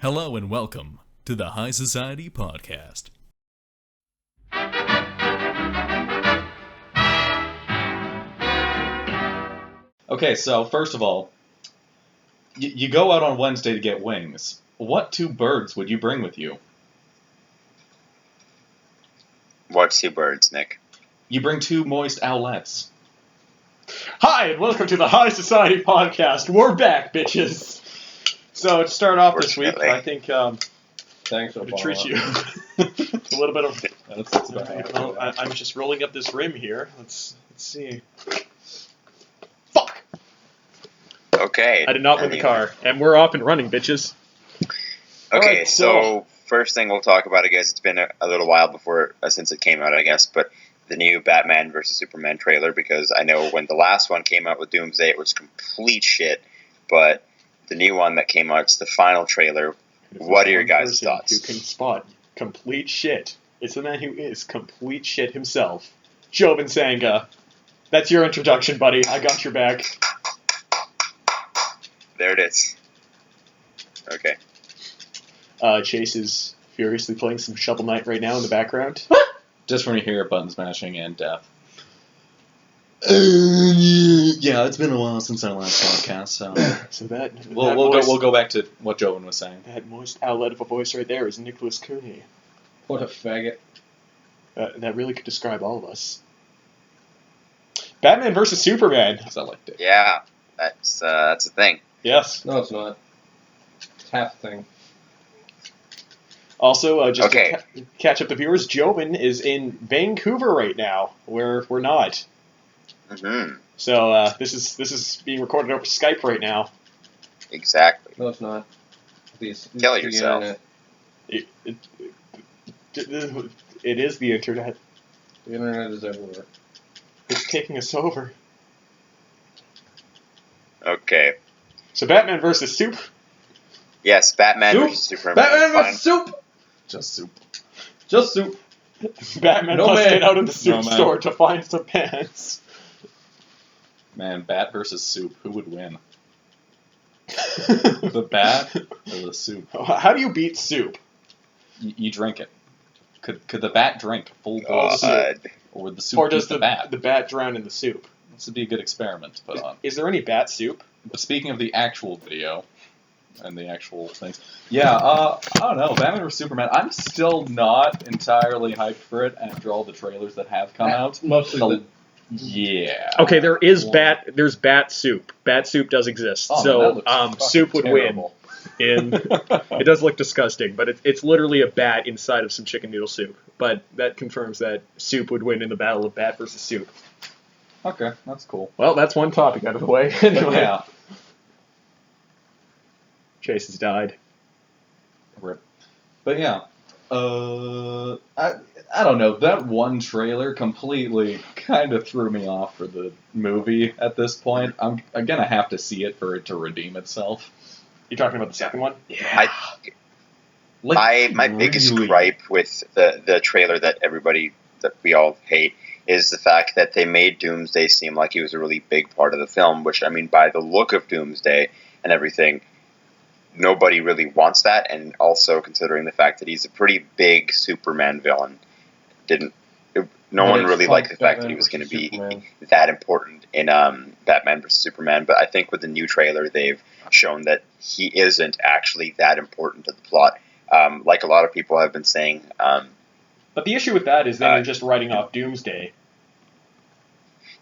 Hello and welcome to the High Society Podcast. Okay, so first of all, you go out on Wednesday to get wings. What two birds would you bring with you? What two birds, Nick? You bring two moist owlets. Hi, and welcome to the High Society Podcast. We're back, bitches. So to start off this week, I think Thanks for to treat you following a little bit of. That's about it. Well, I'm just rolling up this rim here. Let's see. Fuck! Okay. I did not win the car, and we're off and running, bitches. Okay, Alright, so first thing we'll talk about, I guess it's been a little while before since it came out, I guess, but the new Batman vs Superman trailer, because I know when the last one came out with Doomsday, it was complete shit, but the new one that came out, it's the final trailer. What are your guys' thoughts? Who can spot complete shit? It's the man who is complete shit himself, Jobin Sanga. That's your introduction, buddy. I got your back. There it is. Okay. Chase is furiously playing some Shovel Knight right now in the background. Just when you hear button smashing and death. Yeah, it's been a while since our last podcast, so So that we'll go back to what Jovan was saying. that moist outlet of a voice right there is Nicholas Cooney. What a faggot. That really could describe all of us. Batman versus Superman. Because I liked it. Yeah, that's the thing. Yes. No, it's not. It's half the thing. Also, just Okay. to catch up the viewers, Jobin is in Vancouver right now, where we're not. Mm-hmm. So this is being recorded over Skype right now. Exactly. No, it's not. Kill the yourself. Internet. It is the internet. The internet is everywhere. It's taking us over. Okay. So Batman versus Soup. Yes, Batman Soup. vs Superman. Batman Fine. vs. Soup! Just soup. Just soup. Batman No must man. get out of the soup No man. store to find some pants. Man, bat versus soup. Who would win? The bat or the soup? How do you beat soup? You drink it. Could the bat drink a full bowl of soup? God. Or would the soup Or does beat the bat? the bat drown in the soup? This would be a good experiment to put on. Is there any bat soup? But speaking of the actual video and the actual things, yeah, I don't know. Batman vs Superman. I'm still not entirely hyped for it after all the trailers that have come out. Mostly Yeah. Okay, there's Well, bat soup. Bat soup does exist. Oh, man, so that looks fucking soup would terrible. win. It does look disgusting, but it's literally a bat inside of some chicken noodle soup. But that confirms that soup would win in the battle of bat versus soup. Okay, that's cool. Well, that's one topic out of the way. But Anyway, yeah. Chase has died. Rip. But yeah. I don't know. That one trailer completely kind of threw me off for the movie at this point. I'm gonna have to see it for it to redeem itself. You talking about the second one? My biggest gripe with the trailer that we all hate is the fact that they made Doomsday seem like he was a really big part of the film, which, I mean, by the look of Doomsday and everything, nobody really wants that, and also considering the fact that he's a pretty big Superman villain, no one really liked the fact that he was going to be that important in Batman vs. Superman, but I think with the new trailer they've shown that he isn't actually that important to the plot, like a lot of people have been saying. But the issue with that is then you're just writing off Doomsday.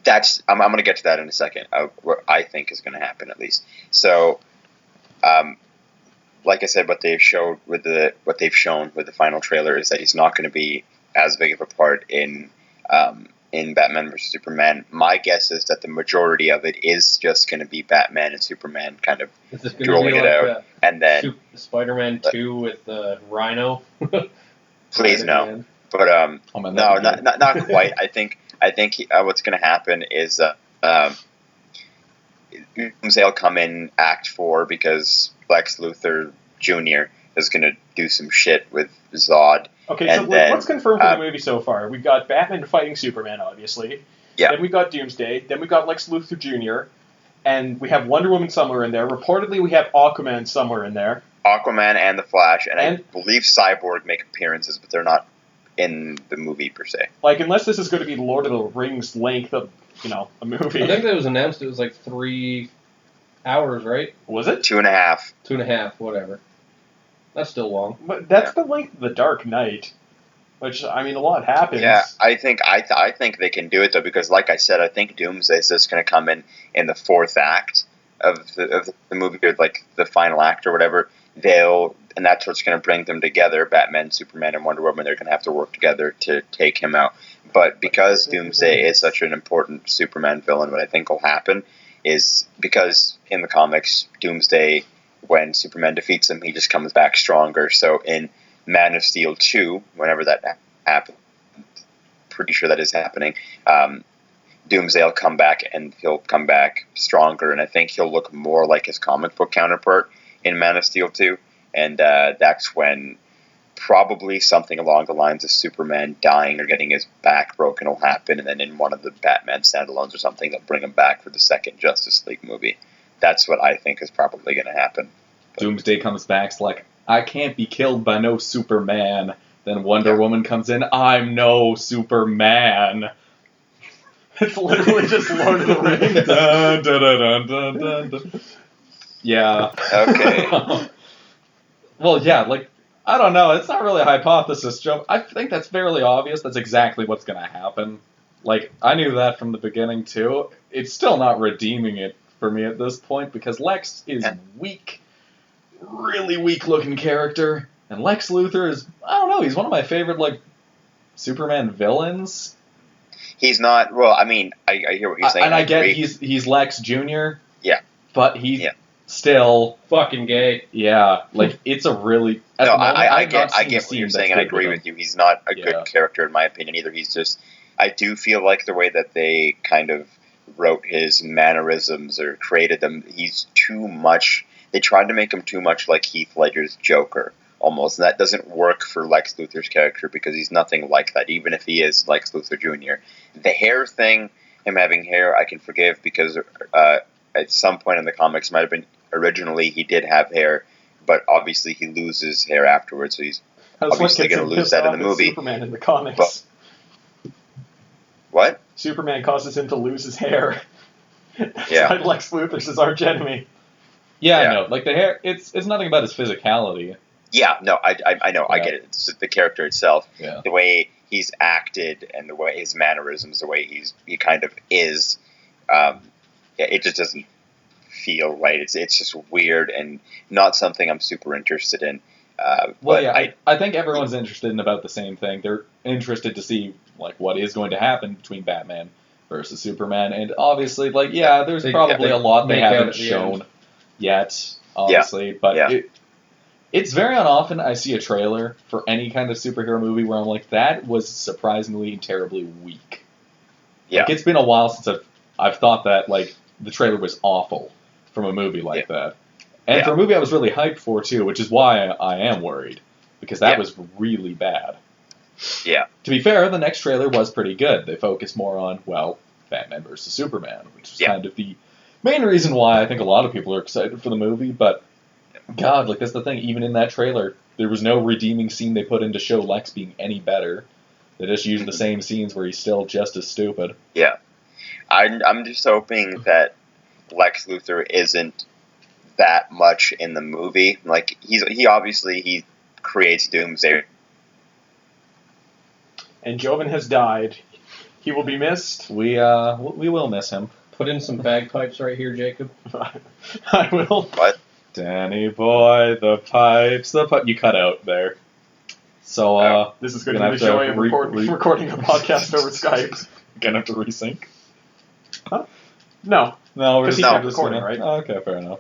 I'm going to get to that in a second. What I think is going to happen, at least. So, like I said, what they've shown with the final trailer is that he's not going to be as big of a part in Batman vs Superman. My guess is that the majority of it is just going to be Batman and Superman kind of dueling it out, and then Spider-Man 2 with Rhino. please no. But no, not quite. I think what's going to happen is Doomsday will come in Act 4 because Lex Luthor Jr. is going to do some shit with Zod. Okay, and so then, what's confirmed for the movie so far? We've got Batman fighting Superman, obviously. Yeah. Then we've got Doomsday. Then we've got Lex Luthor Jr. And we have Wonder Woman somewhere in there. Reportedly, we have Aquaman somewhere in there. Aquaman and the Flash, and I And- believe Cyborg make appearances, but they're not in the movie per se. Like, unless this is going to be Lord of the Rings length of, a movie. I think that was announced. It was like 3 hours, right? Was it? 2.5. 2.5, whatever. That's still long. But that's the length of The Dark Knight. Which, I mean, a lot happens. Yeah, I think they can do it though, because like I said, I think Doomsday is just going to come in the fourth act of the movie, or like the final act or whatever. And that's what's going to bring them together. Batman, Superman, and Wonder Woman. They're going to have to work together to take him out. But because Doomsday is such an important Superman villain, what I think will happen is, because in the comics, Doomsday, when Superman defeats him, he just comes back stronger. So in Man of Steel 2, whenever that happens, pretty sure that is happening, Doomsday will come back, and he'll come back stronger, and I think he'll look more like his comic book counterpart in Man of Steel 2, and that's when probably something along the lines of Superman dying or getting his back broken will happen, and then in one of the Batman standalones or something, they'll bring him back for the second Justice League movie. That's what I think is probably going to happen. Doomsday comes back, it's like, I can't be killed by no Superman. Then Wonder Woman comes in, I'm no Superman. It's literally just Lord of the Rings. Dun, dun, dun, dun, dun, dun. Yeah. Okay. Well, yeah, like, I don't know. It's not really a hypothesis, Joe. I think that's fairly obvious. That's exactly what's going to happen. Like, I knew that from the beginning, too. It's still not redeeming it for me at this point, because Lex is weak. Really weak-looking character. And Lex Luthor is, I don't know, he's one of my favorite, like, Superman villains. He's not. Well, I mean, I hear what you're saying. And I get agree. he's Lex Jr. Yeah. But he's Yeah. still, Fucking gay. yeah, like, it's a really... at No, the moment, I I've not get seen a what scene you're that's saying, and I good agree him. with you. He's not a Yeah. good character in my opinion either. He's just. I do feel like the way that they kind of wrote his mannerisms or created them, he's too much. They tried to make him too much like Heath Ledger's Joker, almost, and that doesn't work for Lex Luthor's character because he's nothing like that, even if he is Lex Luthor Jr. The hair thing, him having hair, I can forgive because at some point in the comics, might have been originally he did have hair, but obviously he loses hair afterwards, so he's That's what obviously gets gonna him lose pissed that in off the is movie. Superman in the comics. But- what? Superman causes him to lose his hair. That's Yeah. why Lex Luthor's his arch enemy. Yeah, Yeah. I know. Like, the hair, it's nothing about his physicality. Yeah, no, I know, I Yeah. get it. It's just the character itself, Yeah. the way he's acted and the way his mannerisms, the way he kind of is. It just doesn't feel right. It's just weird and not something I'm super interested in. Well, But yeah, I think everyone's interested in about the same thing. They're interested to see, like, what is going to happen between Batman versus Superman, and obviously, like, yeah, there's They- probably they a lot they make out haven't at the shown end. yet, obviously, but Yeah. it's very unoften I see a trailer for any kind of superhero movie where I'm like, that was surprisingly terribly weak. Yeah. Like, it's been a while since I've thought that, like, the trailer was awful from a movie like that. And Yeah. for a movie I was really hyped for, too, which is why I am worried. Because that Yeah. was really bad. Yeah. To be fair, the next trailer was pretty good. They focused more on, well, Batman versus Superman, which is Yeah. kind of the main reason why I think a lot of people are excited for the movie. But, God, like, that's the thing. Even in that trailer, there was no redeeming scene they put in to show Lex being any better. They just used the same scenes where he's still just as stupid. I'm just hoping that Lex Luthor isn't that much in the movie. Like he obviously creates Doomsday. And Joven has died. He will be missed. We will miss him. Put in some bagpipes right here, Jacob. I will. Danny boy, the pipes. You cut out there. So, This is going Gonna to be the have joy to of re- recording a podcast over Skype. gonna have to resync. No. No, we're Because just he kept gonna- recording, right? Oh, okay, fair enough.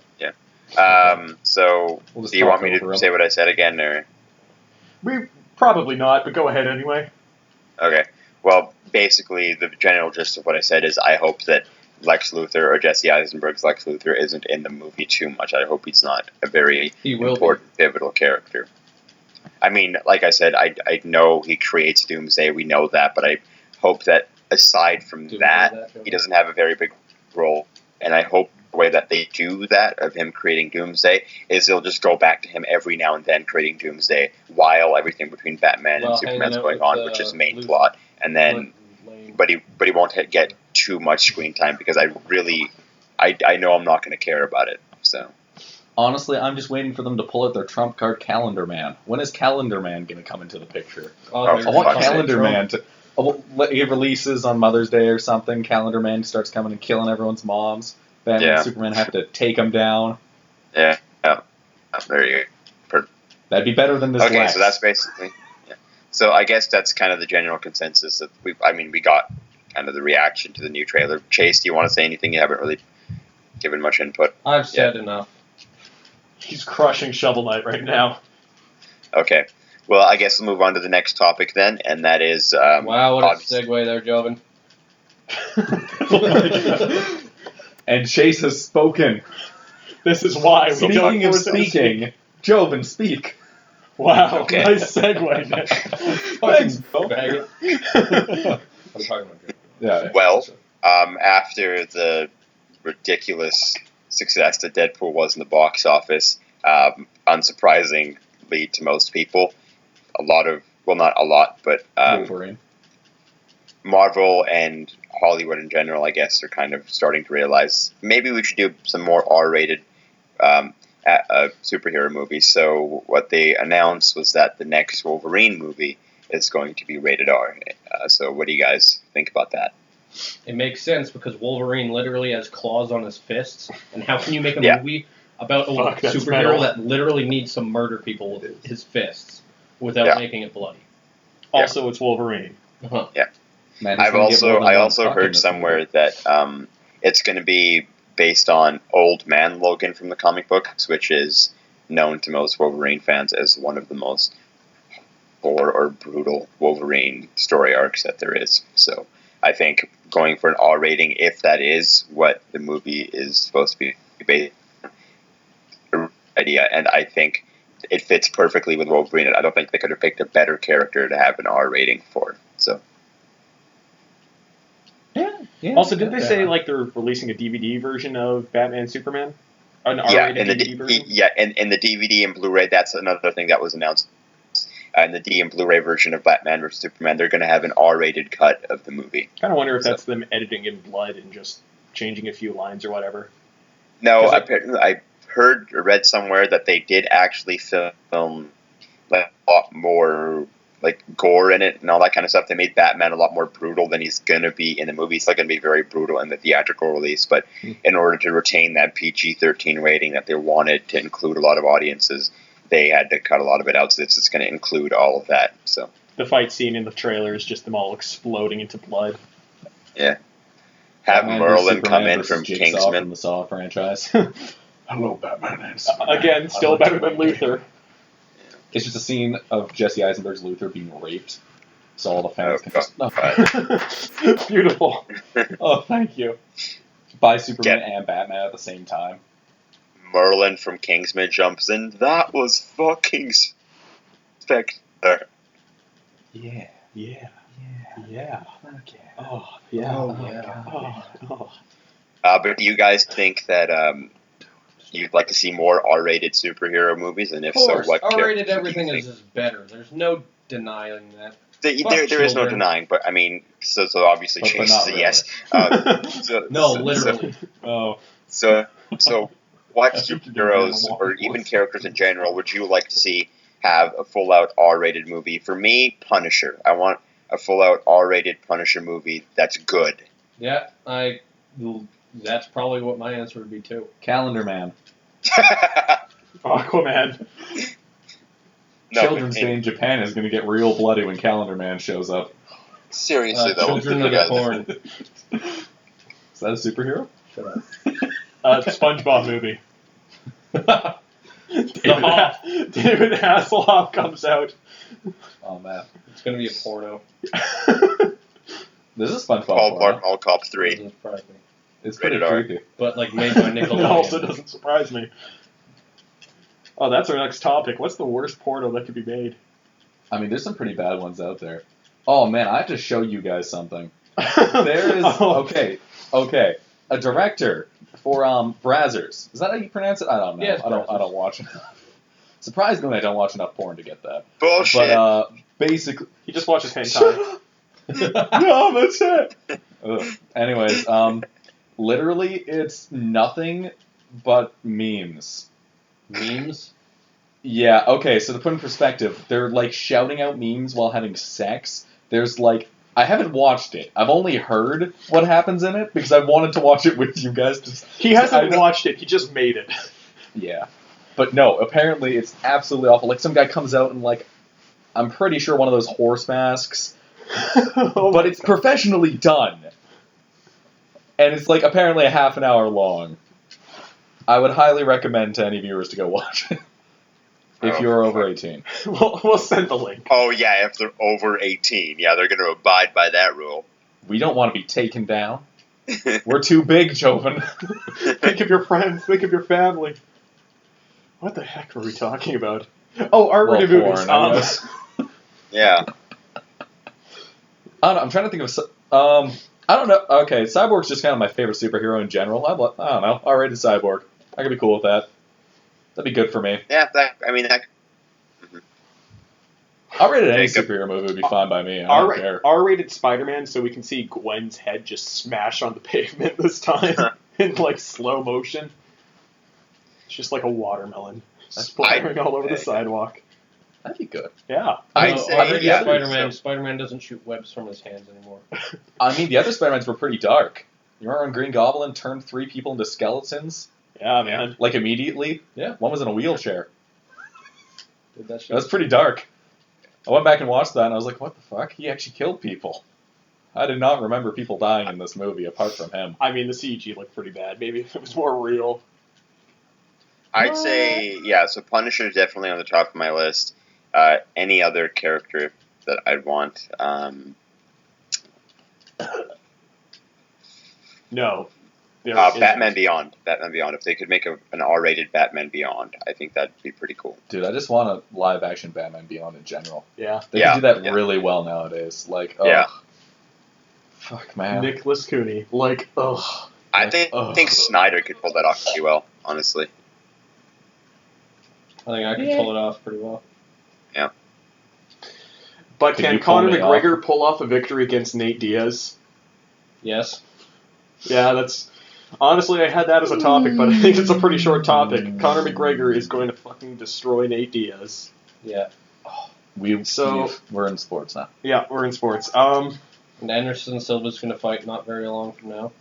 So We'll just do you talk want me over to him. say what I said again, or We probably not, but go ahead anyway. okay? Well, basically, the general gist of what I said is I hope that Lex Luthor or Jesse Eisenberg's Lex Luthor isn't in the movie too much. I hope he's not a very He will important, pivotal character. I mean, like I said, I know he creates Doomsday. We know that, but I hope that aside from be. that, he doesn't have a very big role. And I hope way that they do that of him creating Doomsday is they'll just go back to him every now and then creating Doomsday while everything between Batman Well, and Superman's hanging out going with, on, which is main Luke- plot. And then, Lane. but he won't get too much screen time because I know I'm not going to care about it. So Honestly, I'm just waiting for them to pull out their trump card, Calendar Man. When is Calendar Man going to come into the picture? Oh, Oh, there's I want fuck. Calendar Man to. He releases on Mother's Day or something. Calendar Man starts coming and killing everyone's moms. Batman Yeah. and Superman have to take him down. yeah, there you go. That'd be better than this. Okay, Lex. so that's basically. Yeah. So I guess that's kind of the general consensus that we got kind of the reaction to the new trailer. Chase, do you want to say anything? You haven't really given much input. I've said enough. He's crushing Shovel Knight right now. Okay. Well, I guess we'll move on to the next topic then, and that is Wow, what a obviously- segue there, Joven. And Chase has spoken. This is why we don't Speaking of force him to speak. speaking, Joven, speak. Wow, Okay. nice segue, Nick. Thanks, bro. Faggot. I'm talking about Joven. Yeah. Well, after the ridiculous success that Deadpool was in the box office, unsurprisingly to most people, not a lot, but Wolverine. Marvel and Hollywood in general, I guess, are kind of starting to realize maybe we should do some more R-rated superhero movies. So what they announced was that the next Wolverine movie is going to be rated R. So what do you guys think about that? It makes sense because Wolverine literally has claws on his fists, and how can you make a Yeah. movie about a Fuck, that's superhero metal. that literally needs to murder people with his fists without Yeah. making it bloody? Also, it's Wolverine. Uh-huh. Man, he's I gonna get more than one also fuck in heard this somewhere movie. that it's going to be based on Old Man Logan from the comic books, which is known to most Wolverine fans as one of the most gore or brutal Wolverine story arcs that there is. So I think going for an R rating, if that is what the movie is supposed to be based on, idea, and I think it fits perfectly with Wolverine. I don't think they could have picked a better character to have an R rating for. So. Yeah. Also, did they Yeah. say like they're releasing a DVD version of Batman Superman? An Yeah, R-rated and the DVD version? and the DVD and Blu-ray. That's another thing that was announced. And the D and Blu-ray version of Batman vs Superman, they're going to have an R-rated cut of the movie. Kind of wonder if that's them editing in blood and just changing a few lines or whatever. No, 'Cause I heard or read somewhere that they did actually film like a lot more like gore in it and all that kind of stuff. They made Batman a lot more brutal than he's going to be in the movie. He's still going to be very brutal in the theatrical release, but in order to retain that PG-13 rating that they wanted to include a lot of audiences, they had to cut a lot of it out, so it's just going to include all of that. So The fight scene in the trailer is just them all exploding into blood. have Batman v Merlin Superman come in versus from Jigsaw Kingsman. from the Saw franchise. Hello, Batman and Again, still better than Luther. It's just a scene of Jesse Eisenberg's Luthor being raped, so all the fans Oh, can just. Oh, Beautiful. oh, thank you. By Superman and Batman at the same time. Merlin from Kingsman jumps in. That was fucking spectacular. Yeah. Yeah. Yeah. Yeah. Fuck yeah. Oh, yeah. Oh, yeah. Oh. But do you guys think that you'd like to see more R-rated superhero movies? And if Of course, so, what R-rated characters do you everything think? is better. There's no denying that. There is no children. denying, but I mean, so obviously But Chase not is a really. yes. So, No, so- literally. Oh. So what I think you superheroes do or even characters in general would you like to see have a full-out R-rated movie? For me, Punisher. I want a full-out R-rated Punisher movie that's good. Yeah, that's probably what my answer would be too. Calendar Man. Aquaman. Children's Day in Japan is going to get real bloody when Calendar Man shows up. Seriously, though. Children of the Corn. Is that a superhero? Shut up. SpongeBob movie. David Hasselhoff comes out. Oh man, It's gonna be a porno. this is SpongeBob. Paul porno. Blart Mall Cop 3. Doesn't surprise me. It's pretty Rated R. creepy. But like made by It also Nickelodeon. doesn't surprise me. Oh, that's our next topic. What's the worst porno that could be made? I mean, there's some pretty bad ones out there. Oh man, I have to show you guys something. There is Oh. okay. A director for Brazzers. Is that how you pronounce it? I don't know. Yeah, it's I Brazzers. don't watch enough. Surprisingly, I don't watch enough porn to get that. Bullshit. But basically, He just watches hentai. no, that's it. Ugh. Anyways, literally, it's nothing but memes. Memes? Yeah, okay, so to put in perspective, they're like shouting out memes while having sex. There's like, I haven't watched it. I've only heard what happens in it because I wanted to watch it with you guys. He hasn't watched it. He just made it. Yeah. But no, apparently it's absolutely awful. Like, some guy comes out in, like, I'm pretty sure one of those horse masks, but it's professionally done. And it's, like, apparently a half an hour long. I would highly recommend to any viewers to go watch it. If you're over 18. We'll send the link. Oh, yeah, if they're over 18. Yeah, they're going to abide by that rule. We don't want to be taken down. We're too big, Joven. Think of your friends. Think of your family. What the heck were we talking about? Oh, R-rated Well, movies. porn, I guess. Yeah. I don't know, I'm trying to think of... I don't know. Okay, Cyborg's just kind of my favorite superhero in general. I don't know. R-rated Cyborg. I could be cool with that. That'd be good for me. Yeah, that R-rated any Jacob. superhero movie would be fine by me. I don't care. R-rated Spider-Man, so we can see Gwen's head just smash on the pavement this time in like slow motion. It's just like a watermelon splattering all over the sidewalk. That'd be good. Yeah. I'd No, say, already yeah, Spider-Man. so- Spider-Man doesn't shoot webs from his hands anymore. I mean, the other Spider-Mans were pretty dark. You remember when Green Goblin turned 3 people into skeletons? Yeah, man. Like, immediately? Yeah. One was in a wheelchair. Did that shit? It was pretty dark. I went back and watched that, and I was like, what the fuck? He actually killed people. I did not remember people dying in this movie, apart from him. I mean, the CG looked pretty bad. Maybe if it was more real. I'd say, yeah, so Punisher is definitely on the top of my list. Any other character that I'd want? No. There isn't. Batman Beyond. Batman Beyond. If they could make an R-rated Batman Beyond, I think that'd be pretty cool. Dude, I just want a live-action Batman Beyond in general. Yeah. They Yeah, can do that yeah. really well nowadays. Like, Yeah. Fuck, man. Nicholas Cooney. Like, ugh. I think Snyder could pull that off pretty well, honestly. I think I could pull it off pretty well. But Can can you pull Conor me McGregor pull off a victory against Nate Diaz? Yes. Yeah, that's... Honestly, I had that as a topic, but I think it's a pretty short topic. Conor McGregor is going to fucking destroy Nate Diaz. Yeah. We're in sports now. Yeah, we're in sports. And Anderson Silva's going to fight not very long from now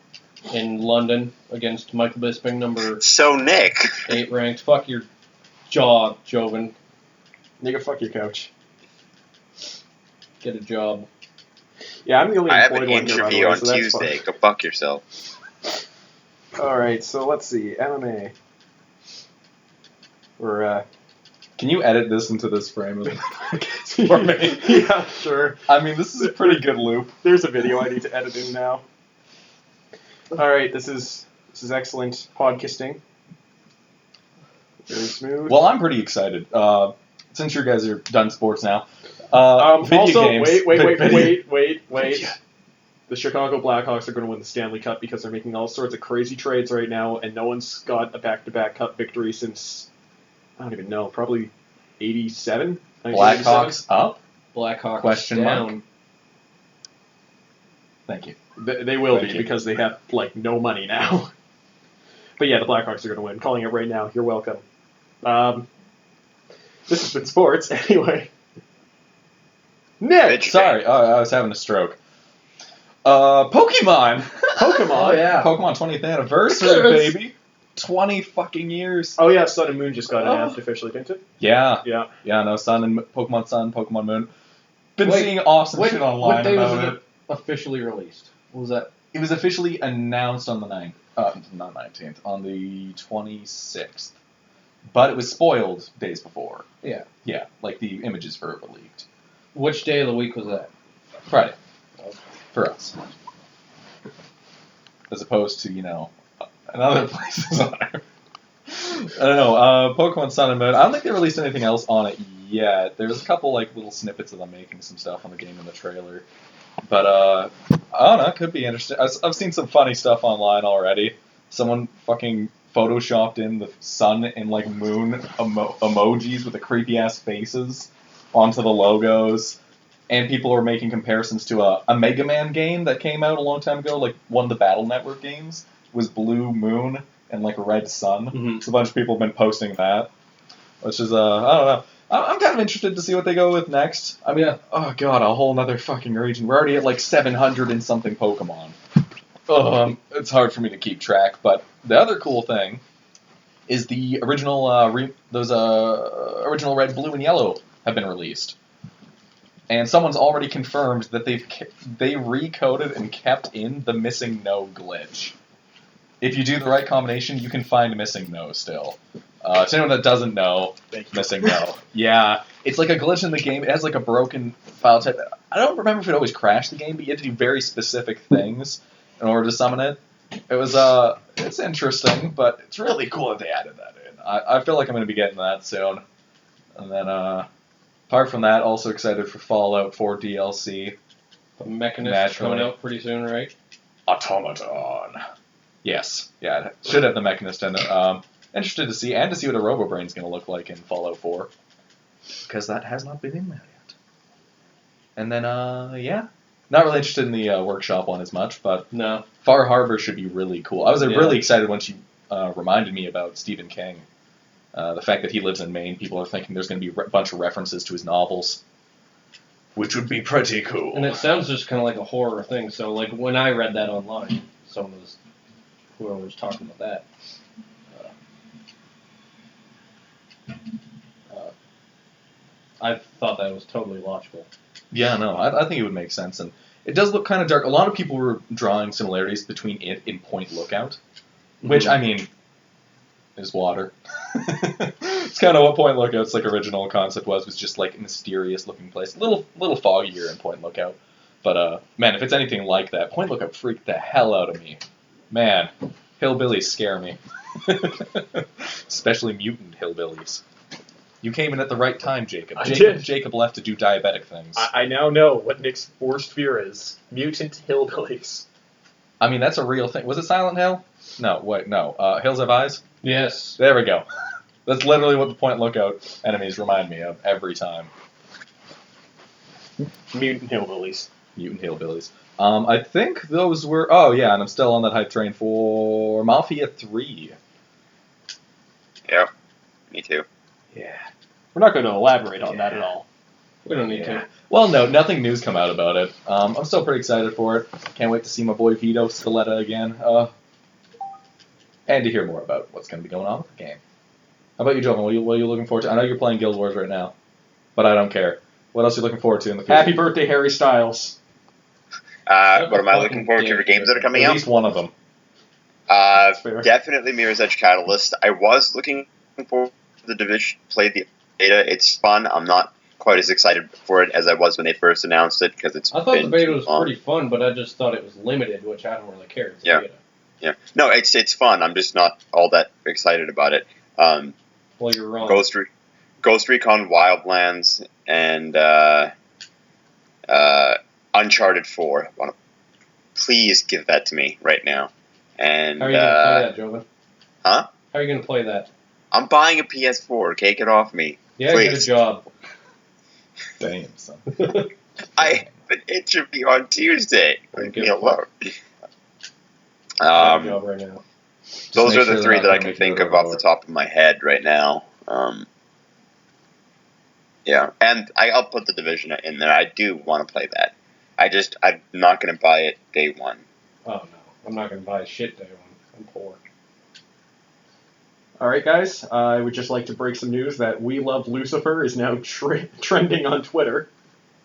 in London against Michael Bisping, number So, Nick. 8 ranked. Fuck your jaw, Joven. Nigga, fuck your couch. Get a job. Yeah, I'm the only I have employed an one here, by the interview way, on so that's Tuesday. fun. Go fuck yourself. Alright, so let's see. MMA. We're, Can you edit this into this frame for me? Yeah, sure. I mean, this is a pretty good loop. There's a video I need to edit in now. Alright, this is excellent podcasting. Very smooth. Well, I'm pretty excited. Since you guys are done sports now. Video also, games. wait. The Chicago Blackhawks are going to win the Stanley Cup because they're making all sorts of crazy trades right now, and no one's got a back-to-back Cup victory since, I don't even know, probably 87? Blackhawks up? Blackhawks Question down. mark? Thank you. They will Thank be you. because they have, like, no money now. But yeah, the Blackhawks are going to win. Calling it right now. You're welcome. This has been sports, anyway. Nick! Bitch. Sorry, I was having a stroke. Pokemon! Pokemon? Oh, yeah. Pokemon 20th anniversary, Yes. baby! 20 fucking years. Oh yeah, Sun and Moon just got Oh. announced officially, didn't it? Yeah. Yeah. Yeah, no, Pokemon Moon. Been Wait, seeing awesome shit online what day about was it. it officially released? What was that? It was officially announced on the 9th. Not 19th, on the 26th. But it was spoiled days before. Yeah. Yeah, like the images for it were leaked. Which day of the week was that? Friday. Okay. For us. As opposed to, in other places on Earth. I don't know, Pokemon Sun and Moon, I don't think they released anything else on it yet. There's a couple, little snippets of them making some stuff on the game in the trailer. But, I don't know, it could be interesting. I've seen some funny stuff online already. Someone fucking photoshopped in the sun and like moon emojis with the creepy ass faces onto the logos, and people are making comparisons to a Mega Man game that came out a long time ago, like one of the Battle Network games was Blue Moon and like Red Sun. Mhm. So a bunch of people have been posting that, which is I don't know. I'm kind of interested to see what they go with next. I mean, oh god, a whole nother fucking region. We're already at like 700 and something Pokemon. It's hard for me to keep track, but the other cool thing is the original original Red, Blue, and Yellow have been released, and someone's already confirmed that they recoded and kept in the missing no glitch. If you do the right combination, you can find missing no still. To anyone that doesn't know, missing no. Yeah, it's like a glitch in the game. It has like a broken file type. I don't remember if it always crashed the game, but you had to do very specific things in order to summon it. It was it's interesting, but it's really cool that they added that in. I feel like I'm going to be getting that soon. And then apart from that, also excited for Fallout 4 DLC. The Mechanist Naturally. coming out pretty soon, right? Automaton. Yes, yeah, it should have the Mechanist in it. Interested to see, and to see what a Robobrain's going to look like in Fallout 4. Because that has not been in there yet. And then, yeah. Not really interested in the workshop one as much, but No. Far Harbor should be really cool. I was Yeah. really excited when she reminded me about Stephen King. The fact that he lives in Maine, people are thinking there's going to be a bunch of references to his novels. Which would be pretty cool. And it sounds just kind of like a horror thing. So, like, when I read that online, whoever was talking about that, I thought that was totally logical. Yeah, no, I think it would make sense. And it does look kind of dark. A lot of people were drawing similarities between it and Point Lookout. Which, I mean, is water. It's kind of what Point Lookout's like original concept was just like a mysterious looking place. A little foggier in Point Lookout. But, man, if it's anything like that, Point Lookout freaked the hell out of me. Man, hillbillies scare me. Especially mutant hillbillies. You came in at the right time, Jacob. I did. Jacob left to do diabetic things. I now know what Nick's worst fear is. Mutant hillbillies. I mean, that's a real thing. Was it Silent Hill? No, wait, no. Hills Have Eyes? Yes. There we go. That's literally what the Point Lookout enemies remind me of every time. Mutant hillbillies. Mutant hillbillies. I think those were... Oh, yeah, and I'm still on that hype train for Mafia 3. Yeah, me too. Yeah. We're not going to elaborate on that at all. We don't need to. Well, no, nothing new's come out about it. I'm still pretty excited for it. Can't wait to see my boy Vito Scaletta again. And to hear more about what's going to be going on with the game. How about you, Jovan? What are you looking forward to? I know you're playing Guild Wars right now, but I don't care. What else are you looking forward to in the future? Happy birthday, Harry Styles. What am I looking forward to for games that are coming At out? least one of them. Fair. Definitely Mirror's Edge Catalyst. I was looking for the Division, played the beta. It's fun. I'm not quite as excited for it as I was when they first announced it because it's I thought been the beta too was long. pretty fun, but I just thought it was limited, which I don't really care. It's a Yeah. beta. Yeah, no, it's fun. I'm just not all that excited about it. Well, you're wrong. Ghost Recon Wildlands and Uncharted 4. Please give that to me right now. And How are you going to play that, Jovan? Huh? How are you going to play that? I'm buying a PS4. Take it off me. Yeah, Please. get a job. Damn, son. I have an interview on Tuesday. Don't Leave give me a alone. Get a job Um, right now. those make are sure the they're three not that I gonna can make think you of off the overboard. top of my head right now. Yeah, and I'll put the Division in there. I do want to play that. I'm not going to buy it day one. Oh, no. I'm not going to buy shit day one. I'm poor. All right, guys. I would just like to break some news that We Love Lucifer is now trending on Twitter,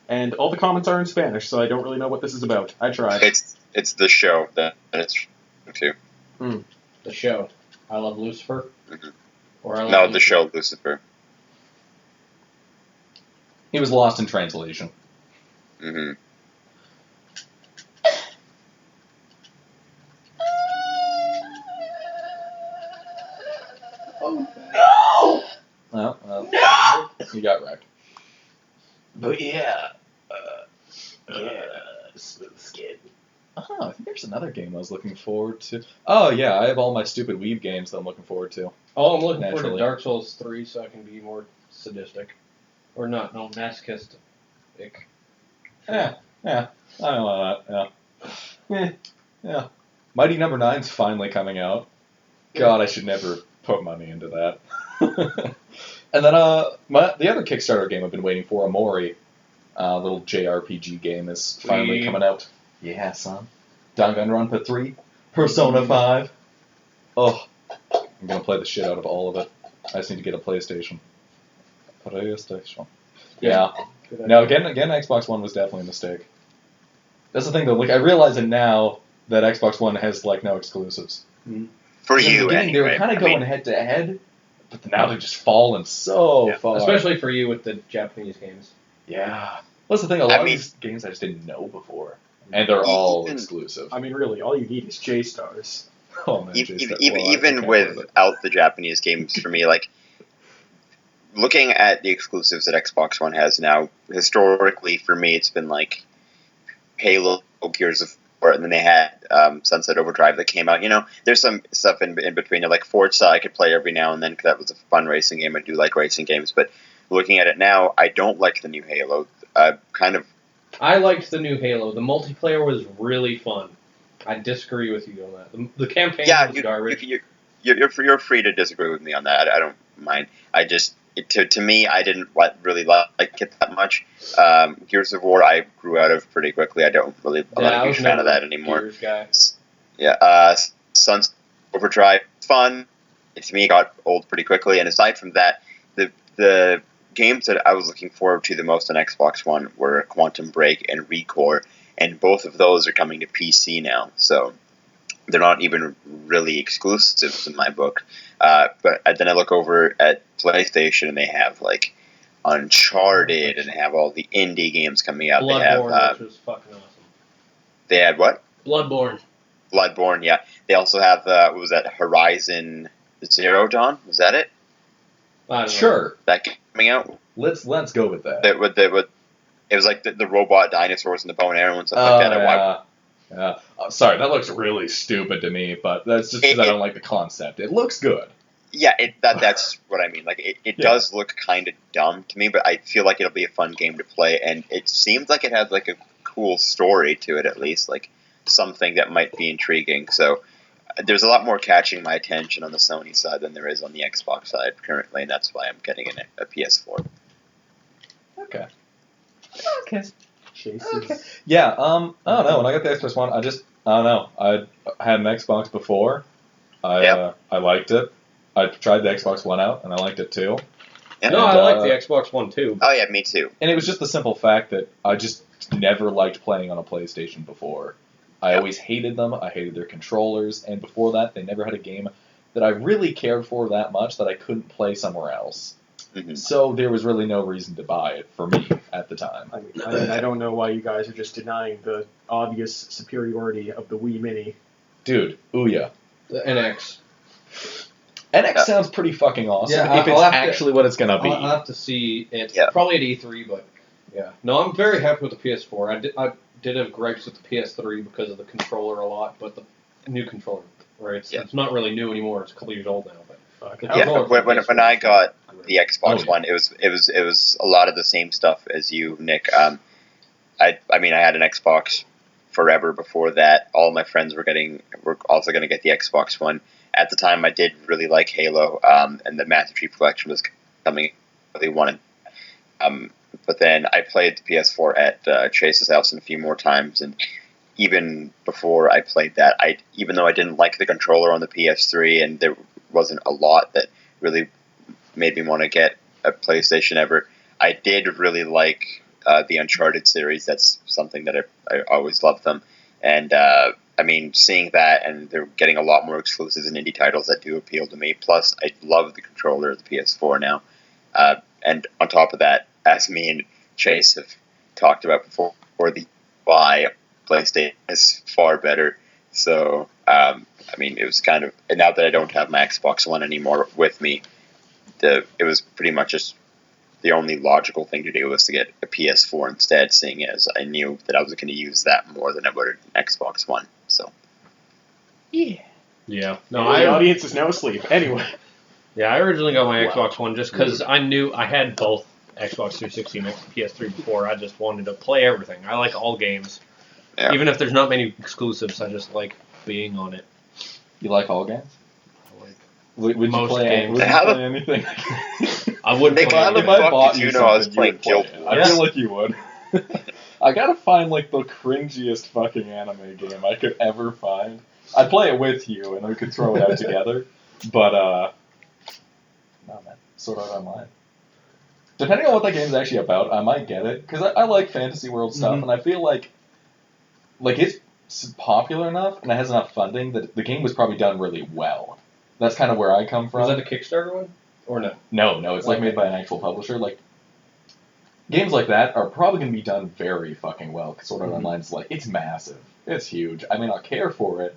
and all the comments are in Spanish, so I don't really know what this is about. I tried. It's the show that it's too. The show. I Love Lucifer? Mhm. Or I Love No, the Lucifer? show Lucifer. He was lost in translation. Hmm. Well, you got wrecked. But yeah, smooth skin. Oh, I think there's another game I was looking forward to. Oh yeah, I have all my stupid Weeb games that I'm looking forward to. Oh, I'm looking forward to Naturally. Dark Souls 3 so I can be more sadistic. Or not, no, masochistic. Yeah, I don't know that. Yeah. Yeah. Mighty Number 9's finally coming out. God, I should never put money into that. And then the other Kickstarter game I've been waiting for, Amori, little JRPG game, is finally coming out. Yeah, son. Danganronpa 3, Persona 5. Oh, I'm gonna play the shit out of all of it. I just need to get a PlayStation. Yeah. No, getting Xbox One was definitely a mistake. That's the thing though. Like I realize it now that Xbox One has like no exclusives. For In the you, beginning, they were anyway. kind of I mean, going head to head, but now they're just falling so far. Especially for you with the Japanese games. Yeah. That's the thing. A lot of mean- these games I just didn't know before, and they're all Even- exclusive. I mean, really, all you need is J-Stars. Oh man, even without the Japanese games, for me, like looking at the exclusives that Xbox One has now, historically for me, it's been like Halo, Gears of War, and then they had Sunset Overdrive that came out. You know, there's some stuff in between. Like Forza, I could play every now and then because that was a fun racing game. I do like racing games, but looking at it now, I don't like the new Halo. I liked the new Halo. The multiplayer was really fun. I disagree with you on that. The campaign was garbage. You're free to disagree with me on that. I don't mind. I just to me, I didn't really like it that much. Gears of War, I grew out of pretty quickly. I'm not a huge fan of that anymore. Gears guy. Yeah, Sunset Overdrive, fun. To me, it got old pretty quickly. And aside from that, the games that I was looking forward to the most on Xbox One were Quantum Break and ReCore, and both of those are coming to PC now. So they're not even really exclusives in my book. But then I look over at PlayStation, and they have like Uncharted, and they have all the indie games coming out. Bloodborne, which was fucking awesome. They had what? Bloodborne. Bloodborne, yeah. They also have what was that? Horizon Zero Dawn? Was that it? I don't know. Sure. That coming out? Let's go with that. It was like the robot dinosaurs and the bow and arrow and stuff like that. Yeah. Sorry, that looks really stupid to me, but that's just because I don't like the concept. It looks good. Yeah, that's what I mean. Like it does look kind of dumb to me, but I feel like it'll be a fun game to play, and it seems like it has like a cool story to it at least, like something that might be intriguing. So there's a lot more catching my attention on the Sony side than there is on the Xbox side currently, and that's why I'm getting a PS4. Okay. Chases. Yeah. I don't know. When I got the Xbox One, I don't know. I had an Xbox before. I liked it. I tried the Xbox One out, and I liked it too. Yeah. No, I like the Xbox One too. Oh yeah, me too. And it was just the simple fact that I just never liked playing on a PlayStation before. I always hated them. I hated their controllers, and before that, they never had a game that I really cared for that much that I couldn't play somewhere else. Mm-hmm. So there was really no reason to buy it for me at the time. I don't know why you guys are just denying the obvious superiority of the Wii Mini. Dude, Ouya. The NX. NX sounds pretty fucking awesome Yeah, if it's I'll have to- actually what it's gonna be. I'll have to see it. Yeah. Probably at E3, but yeah. No, I'm very happy with the PS4. I did have gripes with the PS3 because of the controller a lot, but the new controller, right? It's not really new anymore. It's a couple years old now, but Yeah, when I got the Xbox Oh, yeah. One, it was a lot of the same stuff as you, Nick. I mean, I had an Xbox forever before that. All my friends were also going to get the Xbox One. At the time, I did really like Halo, and the Master Chief Collection was coming. They wanted, but then I played the PS4 at Chase's house a few more times, and even before I played that, even though I didn't like the controller on the PS3, and there wasn't a lot that really made me want to get a PlayStation ever, I did really like the Uncharted series. That's something that I always loved them, and I mean, seeing that, and they're getting a lot more exclusives and indie titles that do appeal to me. Plus, I love the controller of the PS4 now, and on top of that, as me and Chase have talked about before, the UI PlayStation is far better. So, I mean, it was kind of, and now that I don't have my Xbox One anymore with me, it was pretty much just the only logical thing to do was to get a PS4 instead, seeing as I knew that I was going to use that more than I would an Xbox One. So. Yeah. No, The audience is now asleep. Anyway. Yeah, I originally got my Wow. Xbox One just because I knew I had both Xbox 360 and PS3 before. I just wanted to play everything. I like all games. Yeah. Even if there's not many exclusives, I just like being on it. You like all games? I like Would you Most play, games. would you How the- play anything? I wouldn't Nick, play how the anything. If I fuck bought did you you know I was something, you would playing play Guild it. I Wars? feel like you would. I gotta find like the cringiest fucking anime game I could ever find. I'd play it with you and we could throw it out together. But no man, Sword Art Online. Depending on what that game's actually about, I might get it because I like fantasy world stuff, and I feel like it's popular enough and it has enough funding that the game was probably done really well. That's kind of where I come from. Was that a Kickstarter one? Or no? No, it's like made by an actual publisher. Like games like that are probably going to be done very fucking well. Because Sword Art Online's like it's massive, it's huge. I may not care for it,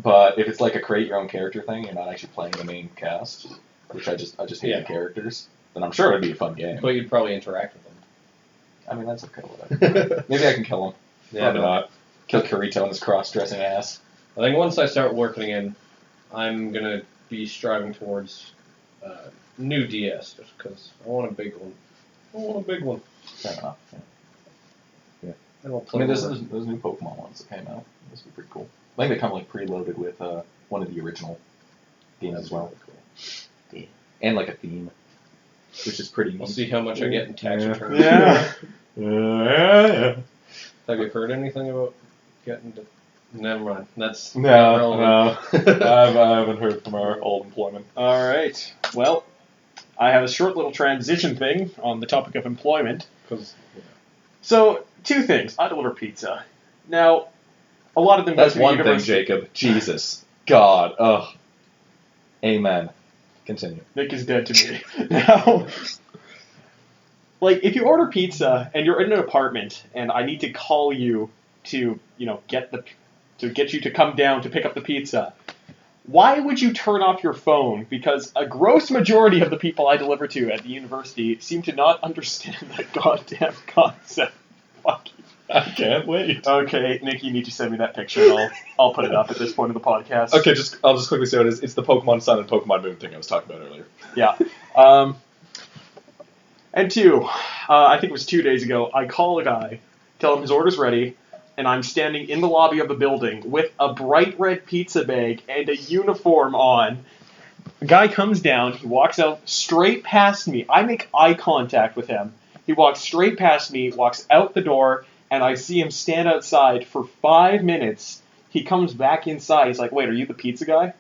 but if it's like a create your own character thing, you're not actually playing the main cast, which I just hate Yeah. the characters. Then I'm sure it'd be a fun game. But you'd probably interact with them. I mean that's okay. Whatever. Maybe I can kill him. Yeah, Probably not. Kill Kirito and his cross-dressing ass. I think once I start working again, I'm gonna be striving towards new DS just because I want a big one. Fair enough. Yeah. I don't I play mean, there's more. those new Pokemon ones that came out. Those were pretty cool. I think they come like preloaded with one of the original games as well, and like a theme, which is pretty We'll neat. see how much I get in tax Yeah. returns. Yeah. Have you heard anything about getting to? Never mind. That's No, irrelevant. I haven't heard from our old employment. All right. Well, I have a short little transition thing on the topic of employment. 'Cause- So, two things. I deliver pizza. Now, a lot of them go That's to one thing, university. Jacob. Jesus, God, ugh. Amen. Continue. Nick is dead to me. Now, like, if you order pizza and you're in an apartment and I need to call you to, get you to come down to pick up the pizza, why would you turn off your phone? Because a gross majority of the people I deliver to at the university seem to not understand that goddamn concept. Fuck you. I can't wait. Okay, Nick, you need to send me that picture and I'll put it up at this point of the podcast. Okay, I'll just quickly say what it is. It's the Pokemon Sun and Pokemon Moon thing I was talking about earlier. Yeah. And two, I think it was 2 days ago, I call a guy, tell him his order's ready, and I'm standing in the lobby of the building with a bright red pizza bag and a uniform on. The guy comes down, he walks out straight past me. I make eye contact with him. He walks straight past me, walks out the door, and I see him stand outside for 5 minutes. He comes back inside. He's like, "Wait, are you the pizza guy?"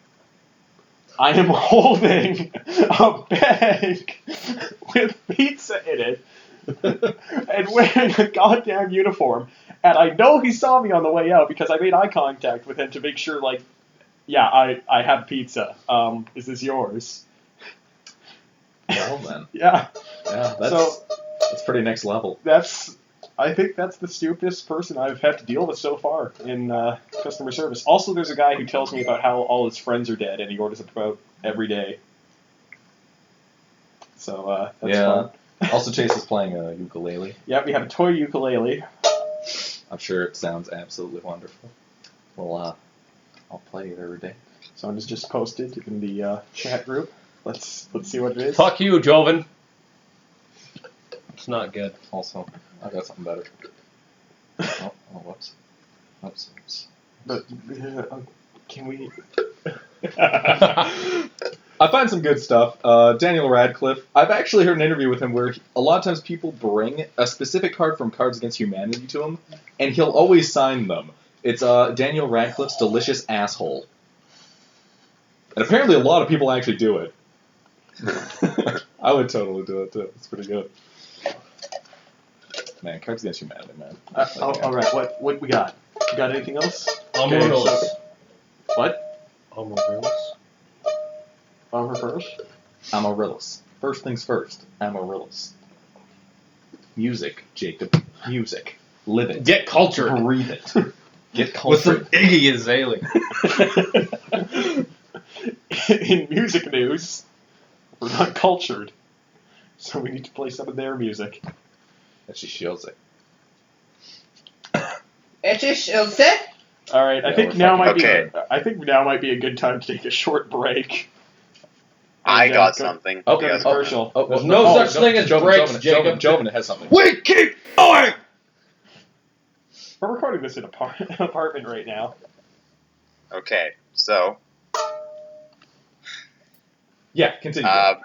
I am holding a bag with pizza in it and wearing a goddamn uniform. And I know he saw me on the way out because I made eye contact with him to make sure, like, yeah, I have pizza. Is this yours? Well then. Yeah. Yeah, So- that's pretty next level. I think that's the stupidest person I've had to deal with so far in customer service. Also, there's a guy who tells me about how all his friends are dead, and he orders about every day. So that's fun. Also, Chase is playing a ukulele. Yeah, we have a toy ukulele. I'm sure it sounds absolutely wonderful. Well, I'll play it every day. Someone has just posted in the chat group. Let's see what it is. Fuck you, Joven. It's not good. Also, I got something better. Whoops. Oops. But can we? I find some good stuff. Daniel Radcliffe. I've actually heard an interview with him where a lot of times people bring a specific card from Cards Against Humanity to him, and he'll always sign them. It's Daniel Radcliffe's Delicious Asshole. And apparently a lot of people actually do it. I would totally do it too. It's pretty good. Man, Cards Against Humanity, man. All right. What we got? We got anything else? Amaryllis. What? Amaryllis. Bomber first. Amaryllis. First things first. Amaryllis. Music, Jacob. Music. Live it. Get cultured. Breathe it. Get With some cultured. Iggy Azalea. In music news, we're not cultured. So we need to play some of their music. And she shields it. All right, I Yeah, think we're now fucking- might be a good time to take a short break. I And, got go- something. Oh, You guys oh, wanna- commercial. There's no such thing as breaks, Jacob. Jobin has something. We keep going! We're recording this in an apartment right now. Okay, so Yeah, continue. we're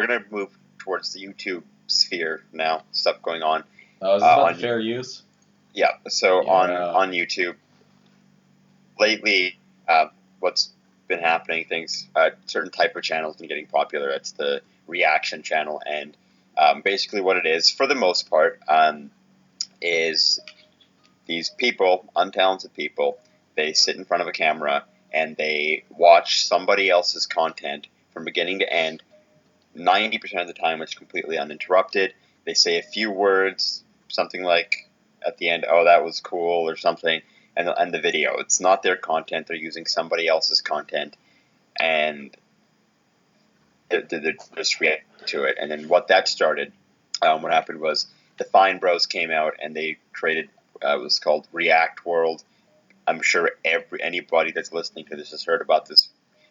gonna move towards the YouTube sphere now. Stuff going on. Is this about on the fair use? Yeah. So Yeah. on YouTube lately, what's been happening? Certain type of channels been getting popular. It's the reaction channel, and basically what it is, for the most part, is these people, untalented people. They sit in front of a camera and they watch somebody else's content from beginning to end. 90% of the time, it's completely uninterrupted. They say a few words, something like at the end, "Oh, that was cool," or something, and the video. It's not their content; they're using somebody else's content, and they're just reacting to it. And then what that started, what happened was the Fine Bros came out and they created it was called React World. I'm sure anybody that's listening to this has heard about this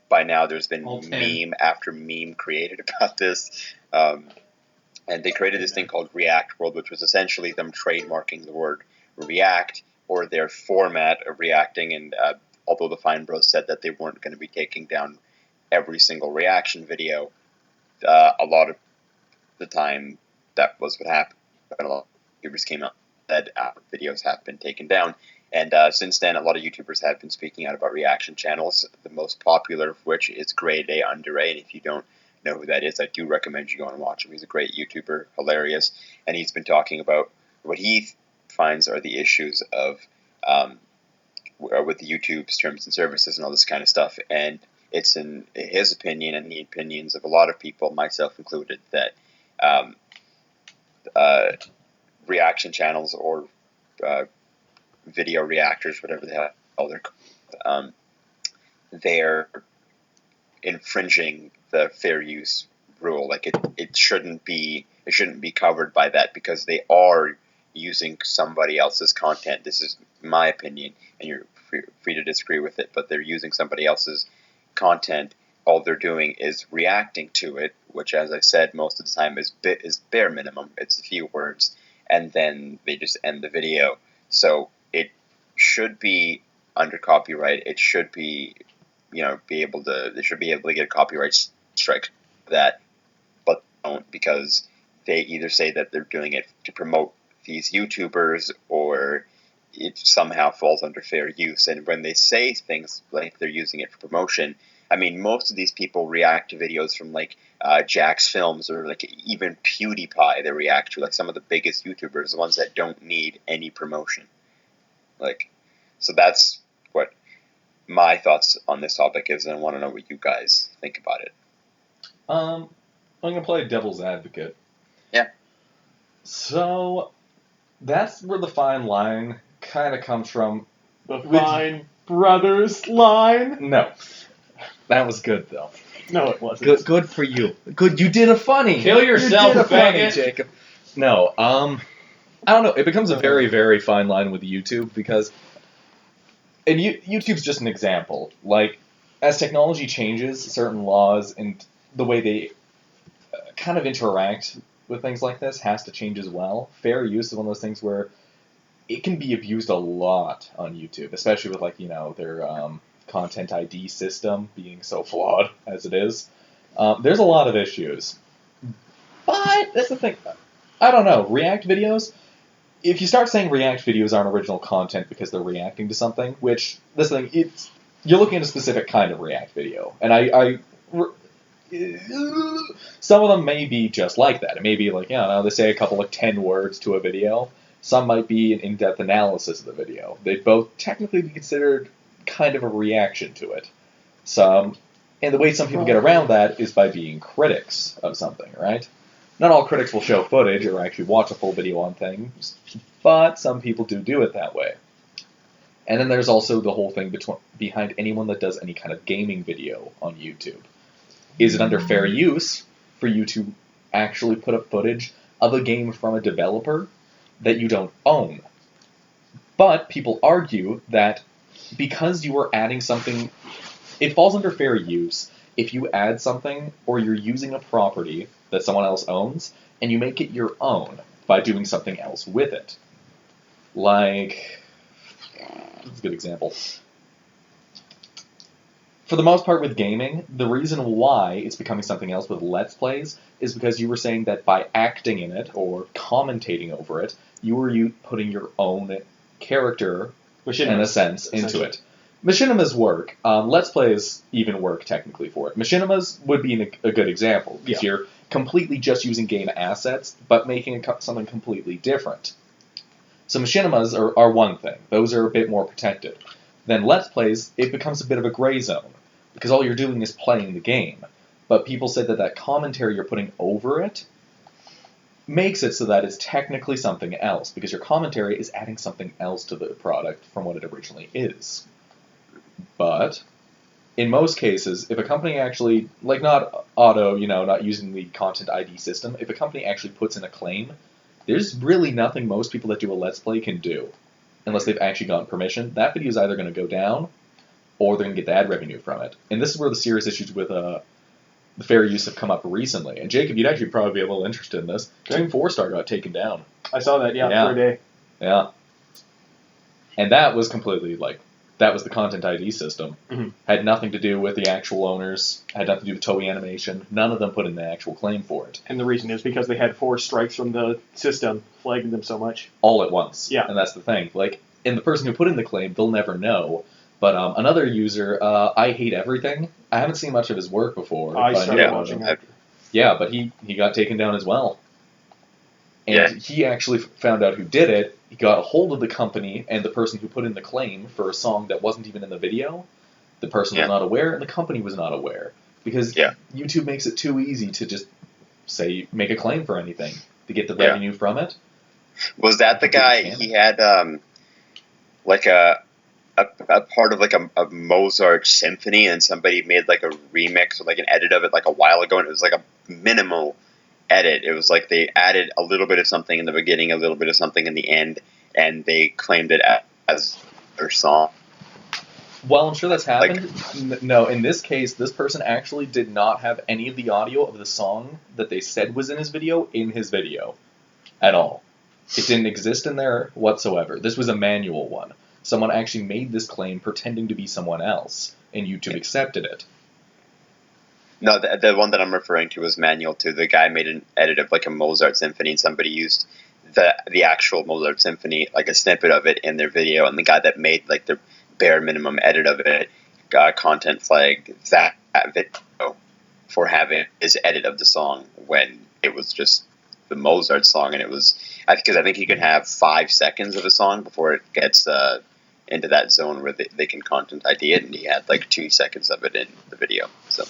by now. There's been All 10. meme after meme created about this. And they created this thing called React World, which was essentially them trademarking the word React or their format of reacting. And although the Fine Bros said that they weren't going to be taking down every single reaction video, a lot of the time that was what happened. A lot of YouTubers came out and said videos have been taken down. And since then, a lot of YouTubers have been speaking out about reaction channels, the most popular of which is Grade A Under A. And if you don't know who that is, I do recommend you go and watch him. He's a great YouTuber, hilarious. And he's been talking about what he finds are the issues of with the YouTube's terms and services and all this kind of stuff. And it's in his opinion and the opinions of a lot of people, myself included, that reaction channels or video reactors, whatever the hell they're called, they're infringing the fair use rule. Like it shouldn't be covered by that because they are using somebody else's content. This is my opinion, and you're free to disagree with it, but they're using somebody else's content. All they're doing is reacting to it, which, as I said, most of the time is bare minimum. It's a few words, and then they just end the video. So it should be under copyright. It should be, they should be able to get a copyright strike for that, but they don't, because they either say that they're doing it to promote these YouTubers or it somehow falls under fair use. And when they say things like they're using it for promotion, I mean, most of these people react to videos from like Jack's Films or like even PewDiePie. They react to like some of the biggest YouTubers, the ones that don't need any promotion. So that's what my thoughts on this topic is, and I want to know what you guys think about it. I'm gonna play devil's advocate. Yeah. So that's where the fine line kind of comes from. The Fine Brothers line? No, that was good though. No, it wasn't. Good for you. Good, you did a funny. Kill yourself, you did a funny, faggot. Jacob. No, I don't know. It becomes a very, very fine line with YouTube because, and YouTube's just an example. Like, as technology changes, certain laws and the way they kind of interact with things like this has to change as well. Fair use is one of those things where it can be abused a lot on YouTube, especially with their content ID system being so flawed as it is. There's a lot of issues. But that's the thing. I don't know. React videos, if you start saying React videos aren't original content because they're reacting to something, which you're looking at a specific kind of React video. And some of them may be just like that. It may be like, they say a couple of 10 words to a video. Some might be an in-depth analysis of the video. They'd both technically be considered kind of a reaction to it. And the way some people get around that is by being critics of something, right? Not all critics will show footage or actually watch a full video on things, but some people do it that way. And then there's also the whole thing behind anyone that does any kind of gaming video on YouTube. Is it under fair use? for you to actually put up footage of a game from a developer that you don't own. But people argue that because you are adding something, it falls under fair use if you add something or you're using a property that someone else owns and you make it your own by doing something else with it. Like, that's a good example. For the most part with gaming, the reason why it's becoming something else with Let's Plays is because you were saying that by acting in it or commentating over it, you were putting your own character, in a sense, into it. Machinimas work. Let's Plays even work technically for it. Machinimas would be a good example, because you're completely just using game assets, but making something completely different. So Machinimas are one thing. Those are a bit more protected. Then Let's Plays, it becomes a bit of a gray zone, because all you're doing is playing the game. But people said that commentary you're putting over it makes it so that it's technically something else, because your commentary is adding something else to the product from what it originally is. But in most cases, if a company actually, like not not using the content ID system, if a company actually puts in a claim, there's really nothing most people that do a Let's Play can do, unless they've actually gotten permission. That video is either going to go down, or they're going to get the ad revenue from it. And this is where the serious issues with the fair use have come up recently. And Jacob, you'd actually probably be a little interested in this. Team 4-Star got taken down. I saw that, for a day. Yeah. And that was completely, that was the content ID system. Mm-hmm. Had nothing to do with the actual owners, had nothing to do with Toei Animation. None of them put in the actual claim for it. And the reason is because they had 4 strikes from the system flagging them so much. All at once. Yeah. And that's the thing. And the person who put in the claim, they'll never know. But another user, I Hate Everything, I haven't seen much of his work before. I started watching after. Yeah, but he got taken down as well. And he actually found out who did it. He got a hold of the company and the person who put in the claim for a song that wasn't even in the video. The person was not aware, and the company was not aware. Because YouTube makes it too easy to just make a claim for anything to get the revenue from it. Was that the guy? He had a part of a Mozart symphony, and somebody made a remix or an edit of it a while ago, and it was a minimal edit. It was they added a little bit of something in the beginning, a little bit of something in the end, and they claimed it as their song. Well, I'm sure that's happened. No, in this case, this person actually did not have any of the audio of the song that they said was in his video at all. It didn't exist in there whatsoever. This was a manual one. Someone actually made this claim pretending to be someone else, and YouTube accepted it. No, the one that I'm referring to was manual too. The guy made an edit of a Mozart symphony, and somebody used the actual Mozart symphony, a snippet of it in their video, and the guy that made the bare minimum edit of it got content flagged that video for having his edit of the song when it was just the Mozart song, and it was because I think you can have 5 seconds of a song before it gets into that zone where they can content ID it, and he had 2 seconds of it in the video. So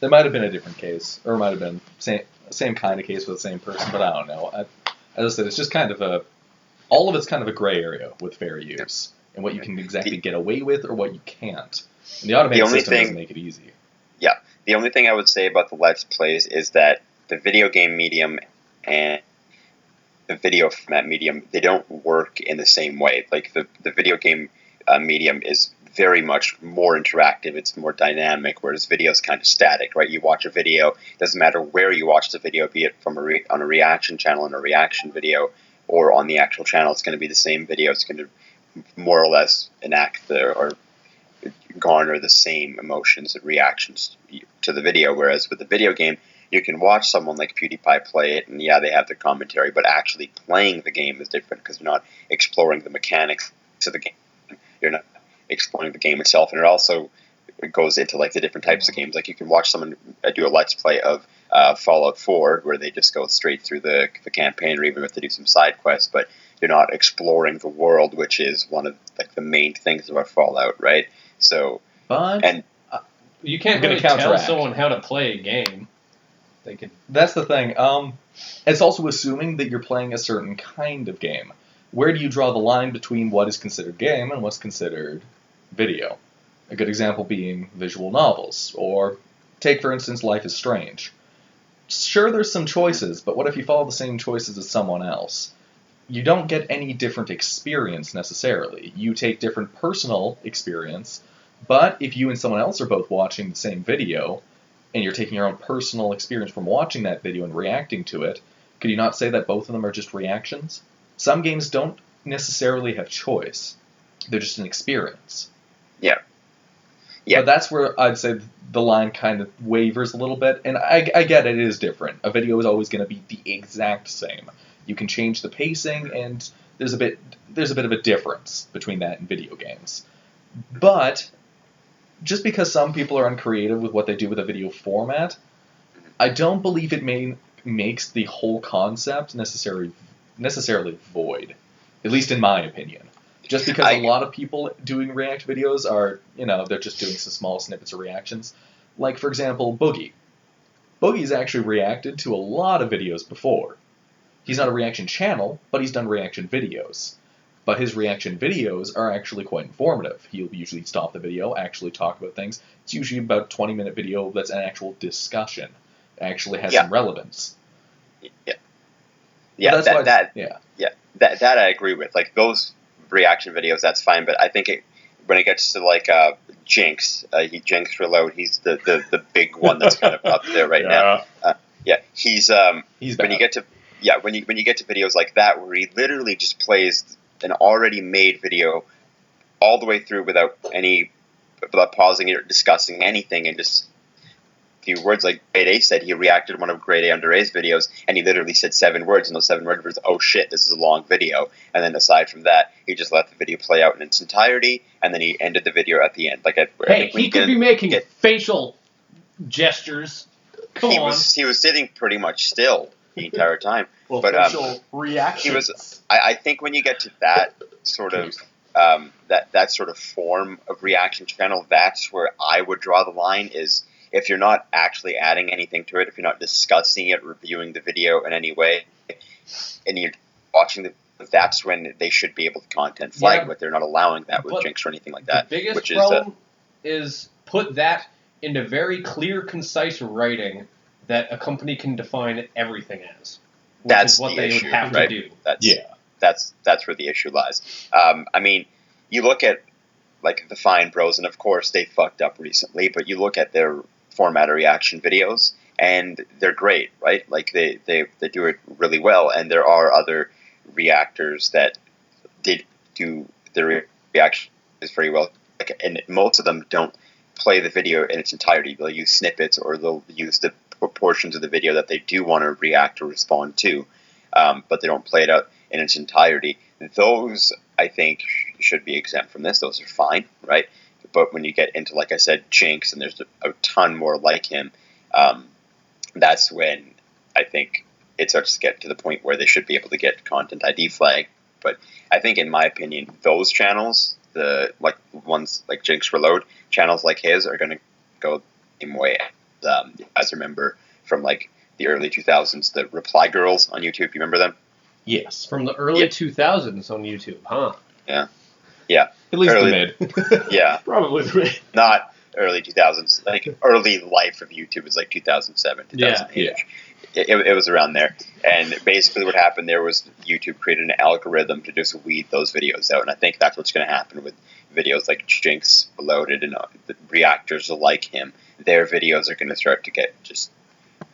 there might have been a different case, or it might have been same kind of case with the same person, but I don't know. As I said, it's just kind of all of it's kind of a gray area with fair use, and what you can exactly get away with or what you can't. And the automated system doesn't make it easy. Yeah, the only thing I would say about the Let's Plays is that the video game medium and the video format medium, they don't work in the same way. The video game medium is very much more interactive, it's more dynamic, whereas video is kind of static, right? You watch a video, it doesn't matter where you watch the video, be it from on a reaction channel in a reaction video, or on the actual channel, it's going to be the same video. It's going to more or less enact or garner the same emotions and reactions to the video, whereas with the video game, you can watch someone like PewDiePie play it, and they have their commentary, but actually playing the game is different because you're not exploring the mechanics of the game. You're not exploring the game itself, and it goes into the different types of games. You can watch someone do a Let's Play of Fallout 4, where they just go straight through the campaign, or even if they do some side quests, but you're not exploring the world, which is one of the main things about Fallout, right? So, you can't really tell someone how to play a game. That's the thing. It's also assuming that you're playing a certain kind of game. Where do you draw the line between what is considered game and what's considered video? A good example being visual novels, or take, for instance, Life is Strange. sure, there's some choices, but what if you follow the same choices as someone else? You don't get any different experience necessarily. You take different personal experience, but if you and someone else are both watching the same video, and you're taking your own personal experience from watching that video and reacting to it, could you not say that both of them are just reactions? Some games don't necessarily have choice. They're just an experience. Yeah. Yeah. But that's where I'd say the line kind of wavers a little bit, and I get it is different. A video is always going to be the exact same. You can change the pacing, and there's a bit of a difference between that and video games. But just because some people are uncreative with what they do with a video format, I don't believe it makes the whole concept necessarily void. At least in my opinion. Just because a lot of people doing React videos are, they're just doing some small snippets of reactions. Like, for example, Boogie. Boogie's actually reacted to a lot of videos before. He's not a reaction channel, but he's done reaction videos. But his reaction videos are actually quite informative. He'll usually stop the video, actually talk about things. It's usually about a 20-minute video that's an actual discussion. It actually has some relevance. Yeah. Yeah, that I agree with. Like, those reaction videos, that's fine, but I think when it gets to, like, Jinx, Jinx Reload, he's the big one that's kind of up there right now. He's bad. When you get to videos like that where he literally just plays an already made video all the way through without pausing it or discussing anything, and just a few words, like Grade A said, he reacted to one of Grade A Under A's videos, and he literally said 7 words, and those 7 words were, oh shit, this is a long video. And then aside from that, he just let the video play out in its entirety, and then he ended the video at the end. He could be making facial gestures. He was sitting pretty much still the entire time. Well, but facial reactions. I think when you get to that sort of that sort of form of reaction channel, that's where I would draw the line. Is if you're not actually adding anything to it, if you're not discussing it, reviewing the video in any way, and you're watching that's when they should be able to content flag, but they're not allowing that with Jinx or anything like that. The biggest problem is put that into very clear, concise writing that a company can define everything as. That's what the they issue, would have right? to do. That's where the issue lies. I mean, you look at like the Fine Bros, and of course they fucked up recently, but you look at their format of reaction videos, and they're great, right? Like they do it really well, and there are other reactors that did do their reactions very well, and most of them don't play the video in its entirety. They'll use snippets, or they'll use the portions of the video that they do want to react or respond to, but they don't play it out in its entirety. Those, I think, should be exempt from this. Those are fine, right? But when you get into, like I said, Jinx, and there's a ton more like him, that's when I think it starts to get to the point where they should be able to get content ID flag. But I think, in my opinion, those channels, the ones like Jinx Reload, channels like his are going to go the same way. You guys remember from like the early 2000s, the Reply Girls on YouTube? You remember them? Yes. From the early 2000s on YouTube, huh? Yeah. At least early, the mid. Yeah. Probably the mid. Not early 2000s. Like early life of YouTube was like 2007, 2008. Yeah. It was around there. And basically what happened there was YouTube created an algorithm to just weed those videos out. And I think that's what's going to happen with videos like Jinx Reloaded and the reactors like him. Their videos are going to start to get just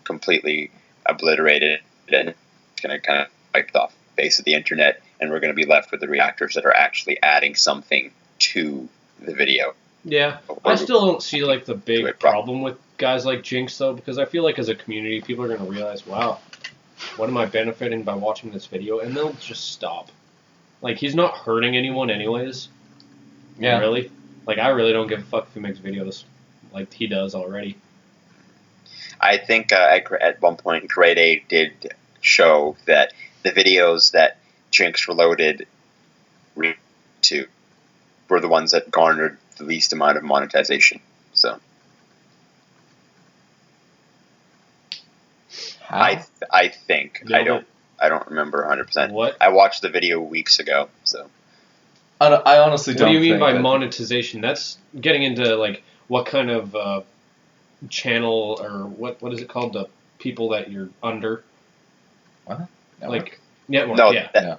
completely obliterated, and it's going to kind of wiped off the face of the internet, and we're going to be left with the reactors that are actually adding something to the video. Yeah, I still don't see like the big problem with guys like Jinx though, because I feel like as a community, people are going to realize, wow, what am I benefiting by watching this video? And they'll just stop. Like, he's not hurting anyone anyways. Yeah. Really? Like, I really don't give a fuck if he makes videos like he does already. I think at one point, Grade A did show that the videos that Jinx Reloaded to were the ones that garnered the least amount of monetization. So How? I think Nailed I don't remember 100%. What? I watched the video weeks ago, so I honestly don't. What do you mean think by that- monetization? That's getting into like what kind of channel or what is it called? people that you're under. Network? Like network, No, yeah.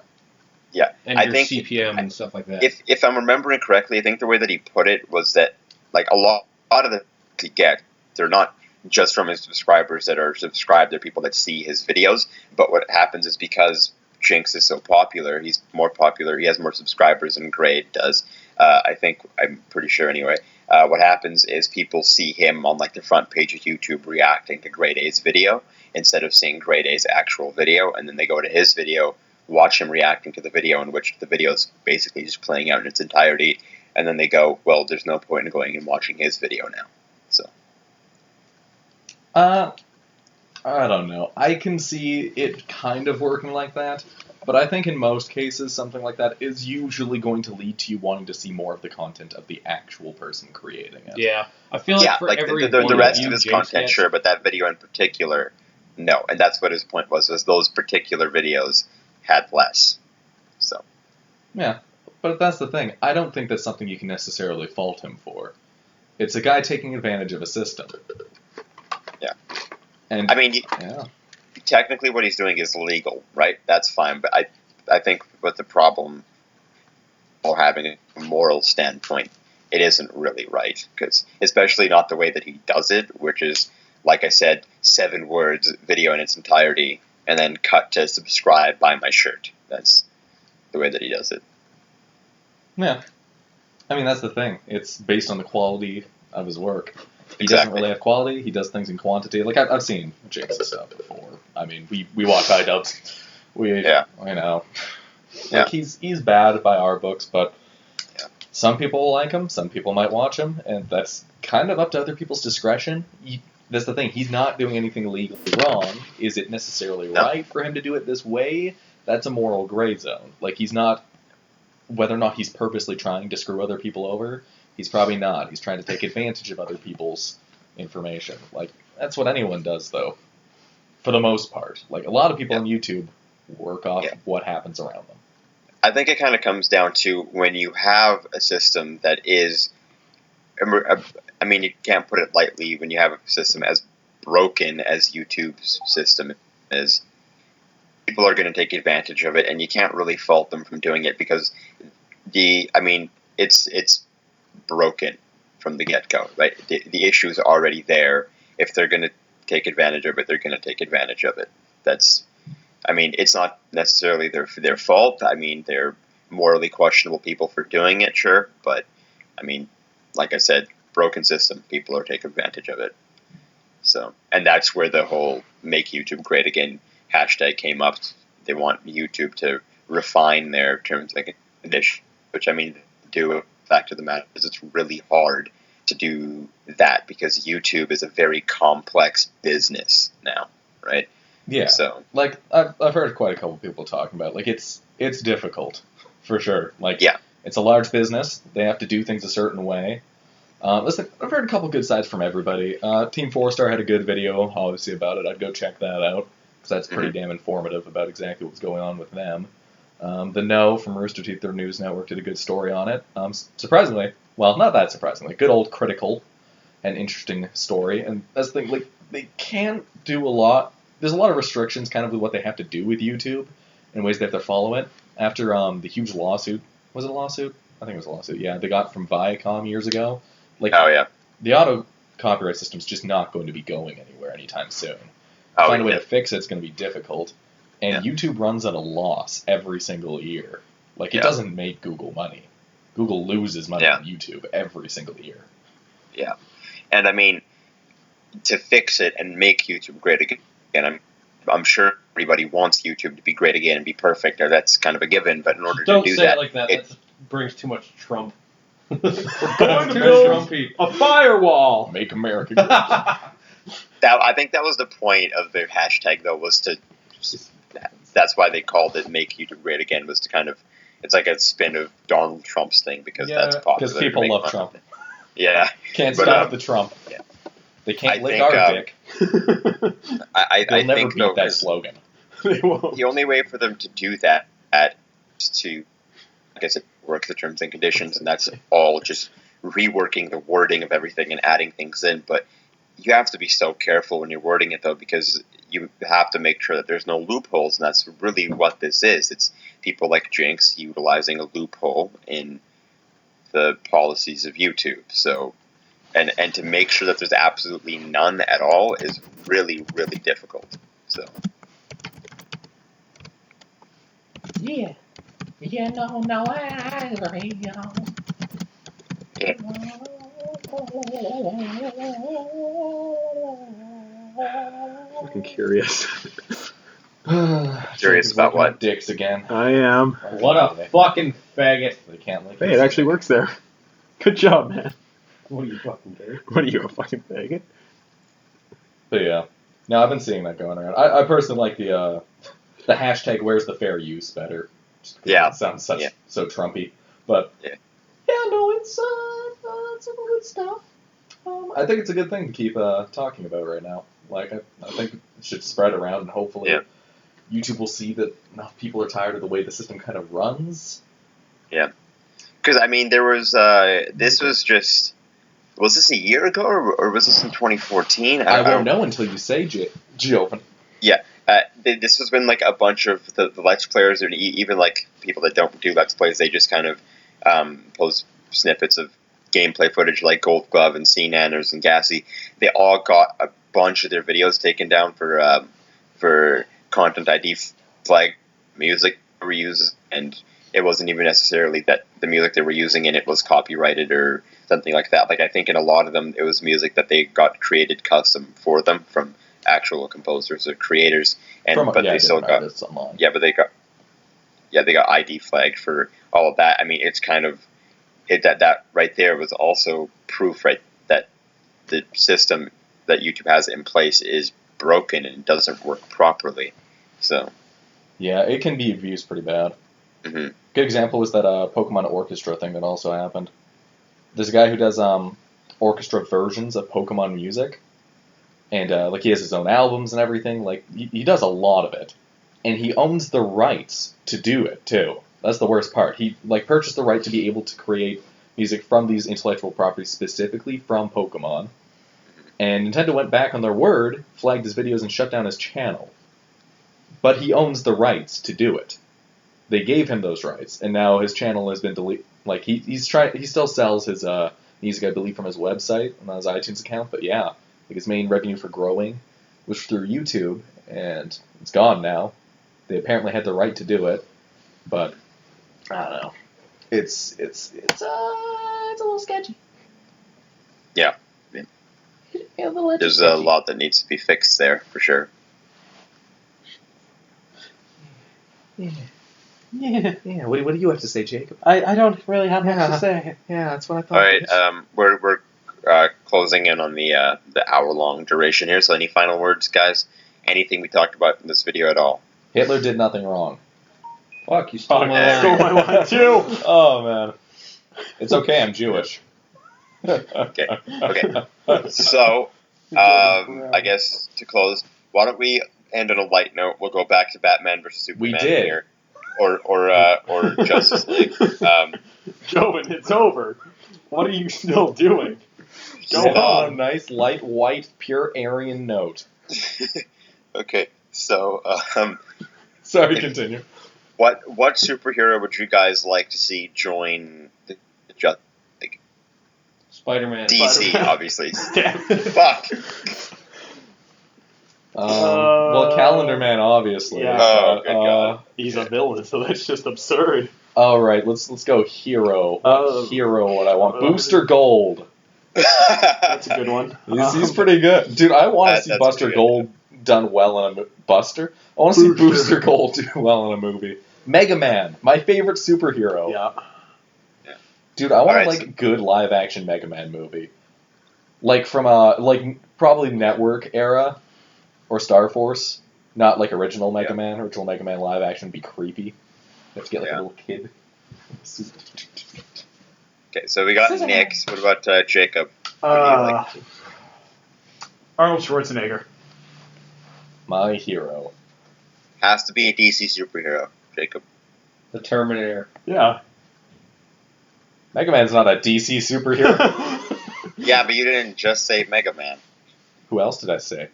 Yeah, And I your think CPM and stuff like that. if I'm remembering correctly, I think the way that he put it was that like a lot of the he get, they're not just from his subscribers that are subscribed. They're people that see his videos. But what happens is because Jinx is so popular, he's more popular. He has more subscribers than Grade does. I'm pretty sure anyway. What happens is people see him on like the front page of YouTube reacting to Grade A's video instead of seeing Grade A's actual video, and then they go to his video, watch him reacting to the video in which the video is basically just playing out in its entirety, and then they go, well, there's no point in going and watching his video now. So. I don't know. I can see it kind of working like that, but I think in most cases something like that is usually going to lead to you wanting to see more of the content of the actual person creating it. Yeah, I feel like for every the rest of his Jinx content, gets, sure, but that video in particular, no. And that's what his point was those particular videos had less. So. Yeah, but that's the thing. I don't think that's something you can necessarily fault him for. It's a guy taking advantage of a system. Yeah. And I mean, yeah. technically what he's doing is legal, right? That's fine, but I think with the problem or having a moral standpoint, it isn't really right, because especially not the way that he does it, which is, like I said, 7 words, video in its entirety, and then cut to subscribe, buy my shirt. That's the way that he does it. Yeah. I mean, that's the thing. It's based on the quality of his work. He Exactly. doesn't really have quality. He does things in quantity. Like, I've seen Jinx's stuff before. I mean, we watch iDubbbz. I know. Yeah. Like, he's bad by our books, but Yeah. some people will like him. Some people might watch him, and that's kind of up to other people's discretion. That's the thing. He's not doing anything legally wrong. Is it necessarily right for him to do it this way? That's a moral gray zone. Like, he's not... Whether or not he's purposely trying to screw other people over, he's probably not. He's trying to take advantage of other people's information. Like, that's what anyone does, though. For the most part. Like, a lot of people on YouTube work off what happens around them. I think it kind of comes down to when you have a system that is... I mean, you can't put it lightly when you have a system as broken as YouTube's system is. People are going to take advantage of it, and you can't really fault them from doing it because it's broken from the get-go, right? The issue's already there. If they're going to take advantage of it, they're going to take advantage of it. It's not necessarily their fault. I mean, they're morally questionable people for doing it, sure, but, I mean, like I said, broken system, people are taking advantage of it. So, and that's where the whole Make YouTube Great Again hashtag came up. They want YouTube to refine their terms and conditions, which, I mean, the fact of the matter is it's really hard to do that because YouTube is a very complex business now, right? Yeah. So, like, I've heard quite a couple people talking about it. Like, it's difficult, for sure. Like, yeah. It's a large business. They have to do things a certain way. Listen, I've heard a couple good sides from everybody. Team 4-Star had a good video, obviously, about it. I'd go check that out, because that's pretty damn informative about exactly what's going on with them. The No from Rooster Teeth, their news network, did a good story on it. Surprisingly, well, not that surprisingly, good old critical and interesting story. And that's the thing, like, they can't do a lot. There's a lot of restrictions kind of with what they have to do with YouTube and ways they have to follow it. After the huge lawsuit, was it a lawsuit? I think it was a lawsuit, yeah. They got from Viacom years ago. Like, oh, yeah. The auto copyright system's just not going to be going anywhere anytime soon. Oh, Find a way to fix it's going to be difficult. And YouTube runs at a loss every single year. Like, it doesn't make Google money. Google loses money on YouTube every single year. Yeah. And, I mean, to fix it and make YouTube great again, I'm sure everybody wants YouTube to be great again and be perfect. That's kind of a given, but in order Don't to do say that... it like that. That brings too much Trump. We're going to build a firewall. Make America great. I think that was the point of their hashtag, though, was to... That's why they called it Make YouTube Great Again, was to kind of... It's like a spin of Donald Trump's thing, because that's popular. Because people love Trump. Yeah. Can't stop the Trump. Yeah. They can't lick our dick. I They'll never think, beat that slogan. They won't. The only way for them to do that is to, like I said, work the terms and conditions, and that's all just reworking the wording of everything and adding things in. But you have to be so careful when you're wording it, though, because you have to make sure that there's no loopholes, and that's really what this is. It's people like Jinx utilizing a loophole in the policies of YouTube. So, and to make sure that there's absolutely none at all is really, really difficult. So. Yeah. No, I agree, Yeah. Fucking curious. Curious about what? Dicks again. I am. What a fucking faggot. They can't like. Hey, it actually works there. Good job, man. What are you fucking gay? What are you, a fucking faggot? But yeah, no, I've been seeing that going around. I personally like the hashtag "Where's the fair use" better. Just because Yeah. it sounds Yeah. so Trumpy, but Yeah. no, it's some good stuff. I think it's a good thing to keep talking about right now. Like I think it should spread around, and hopefully Yeah. YouTube will see that enough people are tired of the way the system kind of runs. Because, I mean, there was, this was just, was this a year ago, or was this in 2014? I won't know until you say Giovanni. This was when, like, a bunch of the Let's Players, and even, like, people that don't do Let's Plays, they just kind of post snippets of gameplay footage, like Gold Glove and C-Nanners and Gassy. They all got a bunch of their videos taken down for content ID flag music reuse, and it wasn't even necessarily that the music they were using in it was copyrighted or something like that. Like, I think in a lot of them, it was music that they got created custom for them from actual composers or creators, but they still got online. but they got ID flagged for all of that. I mean, it's kind of that right there was also proof, right, that the system that YouTube has in place is broken and doesn't work properly. So Yeah, it can be abused pretty bad. Mhm. Good example was that Pokemon Orchestra thing that also happened. There's a guy who does orchestra versions of Pokemon music, and like he has his own albums and everything. Like he does a lot of it, and he owns the rights to do it too. That's the worst part. He like purchased the right to be able to create music from these intellectual properties specifically from Pokemon, and Nintendo went back on their word, flagged his videos, and shut down his channel. But he owns the rights to do it. They gave him those rights, and now his channel has been deleted. Like he still sells his music, I believe, from his website and on his iTunes account. But yeah, like his main revenue for growing was through YouTube, and it's gone now. They apparently had the right to do it, but I don't know. It's a little sketchy. Yeah. There's a lot that needs to be fixed there for sure. Yeah. What do you have to say, Jacob? I don't really have much to say. Yeah, that's what I thought. All right, we're closing in on the hour-long duration here. So, any final words, guys? Anything we talked about in this video at all? Hitler did nothing wrong. Fuck, you stole my man. line. Stole my line too. Oh man, it's okay. I'm Jewish. Okay. So, I guess to close, why don't we end on a light note? We'll go back to Batman versus Superman We did. here, or Justice League. Joven, it's over. What are you still doing? Go Go on a on. nice light white pure Aryan note. Okay, so Sorry, continue. what superhero would you guys like to see join the Justice League? Spider-Man. DC, Spider-Man. obviously. Damn. Fuck. Well, Calendar Man, obviously. Yeah. Oh, good God. He's a villain, so that's just absurd. All right, let's go hero. What hero would I want? Booster Gold. That's a good one. He's pretty good, dude. I want to see That's Buster pretty good. Gold done well in a Buster. I want to see Booster. Booster Gold do well in a movie. Mega Man, my favorite superhero. Yeah. Dude, I want Alright, like a good live action Mega Man movie. Like from a probably Network era or Star Force. Not like original Mega Man. Original Mega Man live action would be creepy. You have to get like Yeah. a little kid. Okay, so we got Nick. What about Jacob? Arnold Schwarzenegger. My hero. Has to be a DC superhero, Jacob. The Terminator. Yeah. Mega Man's not a DC superhero. Yeah, but you didn't just say Mega Man. Who else did I say?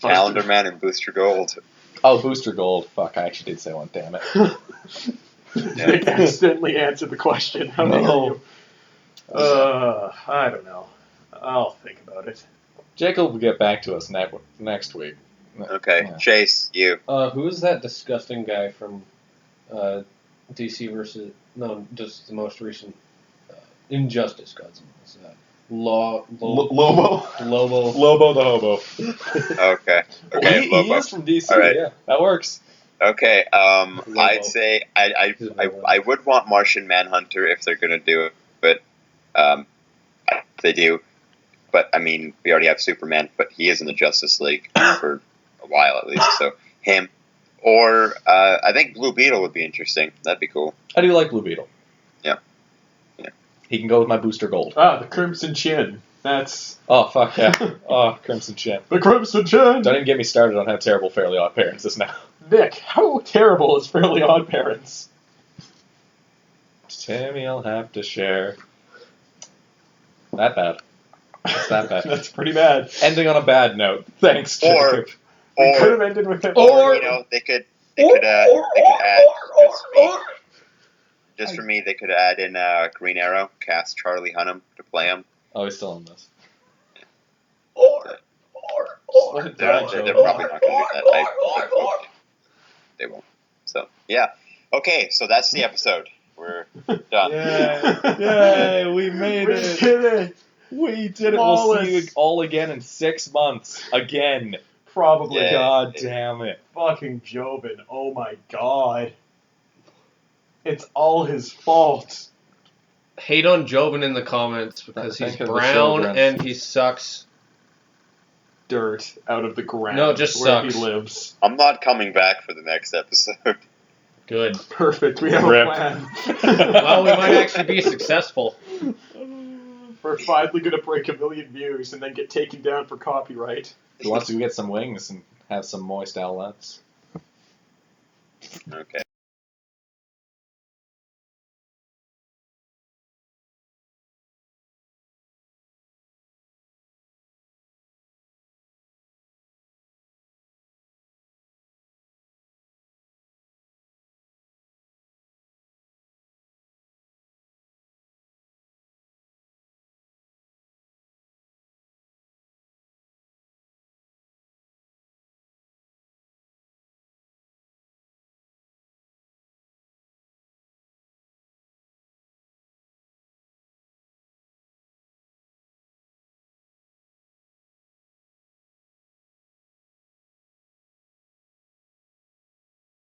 Calendar Man and Booster Gold. Oh, Booster Gold. Fuck, I actually did say one. Damn it. Nick accidentally answered the question. How dare No. you? I don't know. I'll think about it. Jacob will get back to us next week. Okay, Yeah. Chase, you. Who is that disgusting guy from DC versus just the most recent Injustice Godzilla? Is that Lobo. Lobo? The hobo. Okay. Okay, he Lobo. is from DC. All right. Yeah, that works. Okay, Lobo. I'd say I would want Martian Manhunter if they're gonna do it, but if they do. But I mean, we already have Superman, but he is in the Justice League for a while at least. So him, or I think Blue Beetle would be interesting. That'd be cool. I do like Blue Beetle. Yeah. He can go with my Booster Gold. Ah, the Crimson Chin. That's Oh, fuck yeah. Oh, Crimson Chin. the Crimson Chin. Don't even get me started on how terrible Fairly Odd Parents is now. Nick, how terrible is Fairly Odd Parents? Timmy, I'll have to share. That bad. It's that bad. That's pretty bad. Ending on a bad note. Thanks, Or- Jacob. We could have Or ended with it. or you know they could add just for me they could add in Green Arrow, cast Charlie Hunnam to play him. Oh, he's still in this. Let it They're die, probably Joe. not going to do that. They won't. So yeah. Okay, so that's the episode. We're done. Yay, we made We it. did it. We did it. We'll see you Flawless. all again in 6 months. Again. Probably. Yeah. God damn it. Fucking Jobin. Oh my god. It's all his fault. Hate on Jobin in the comments because he's Think of the brown children. and he sucks. Dirt out of the ground. No, it just where sucks. he lives. I'm not coming back for the next episode. Good. Perfect. We have Rip. a plan. Well, we might actually be successful. We're finally gonna break 1 million views and then get taken down for copyright. Who wants to go get some wings and have some moist outlets? Okay.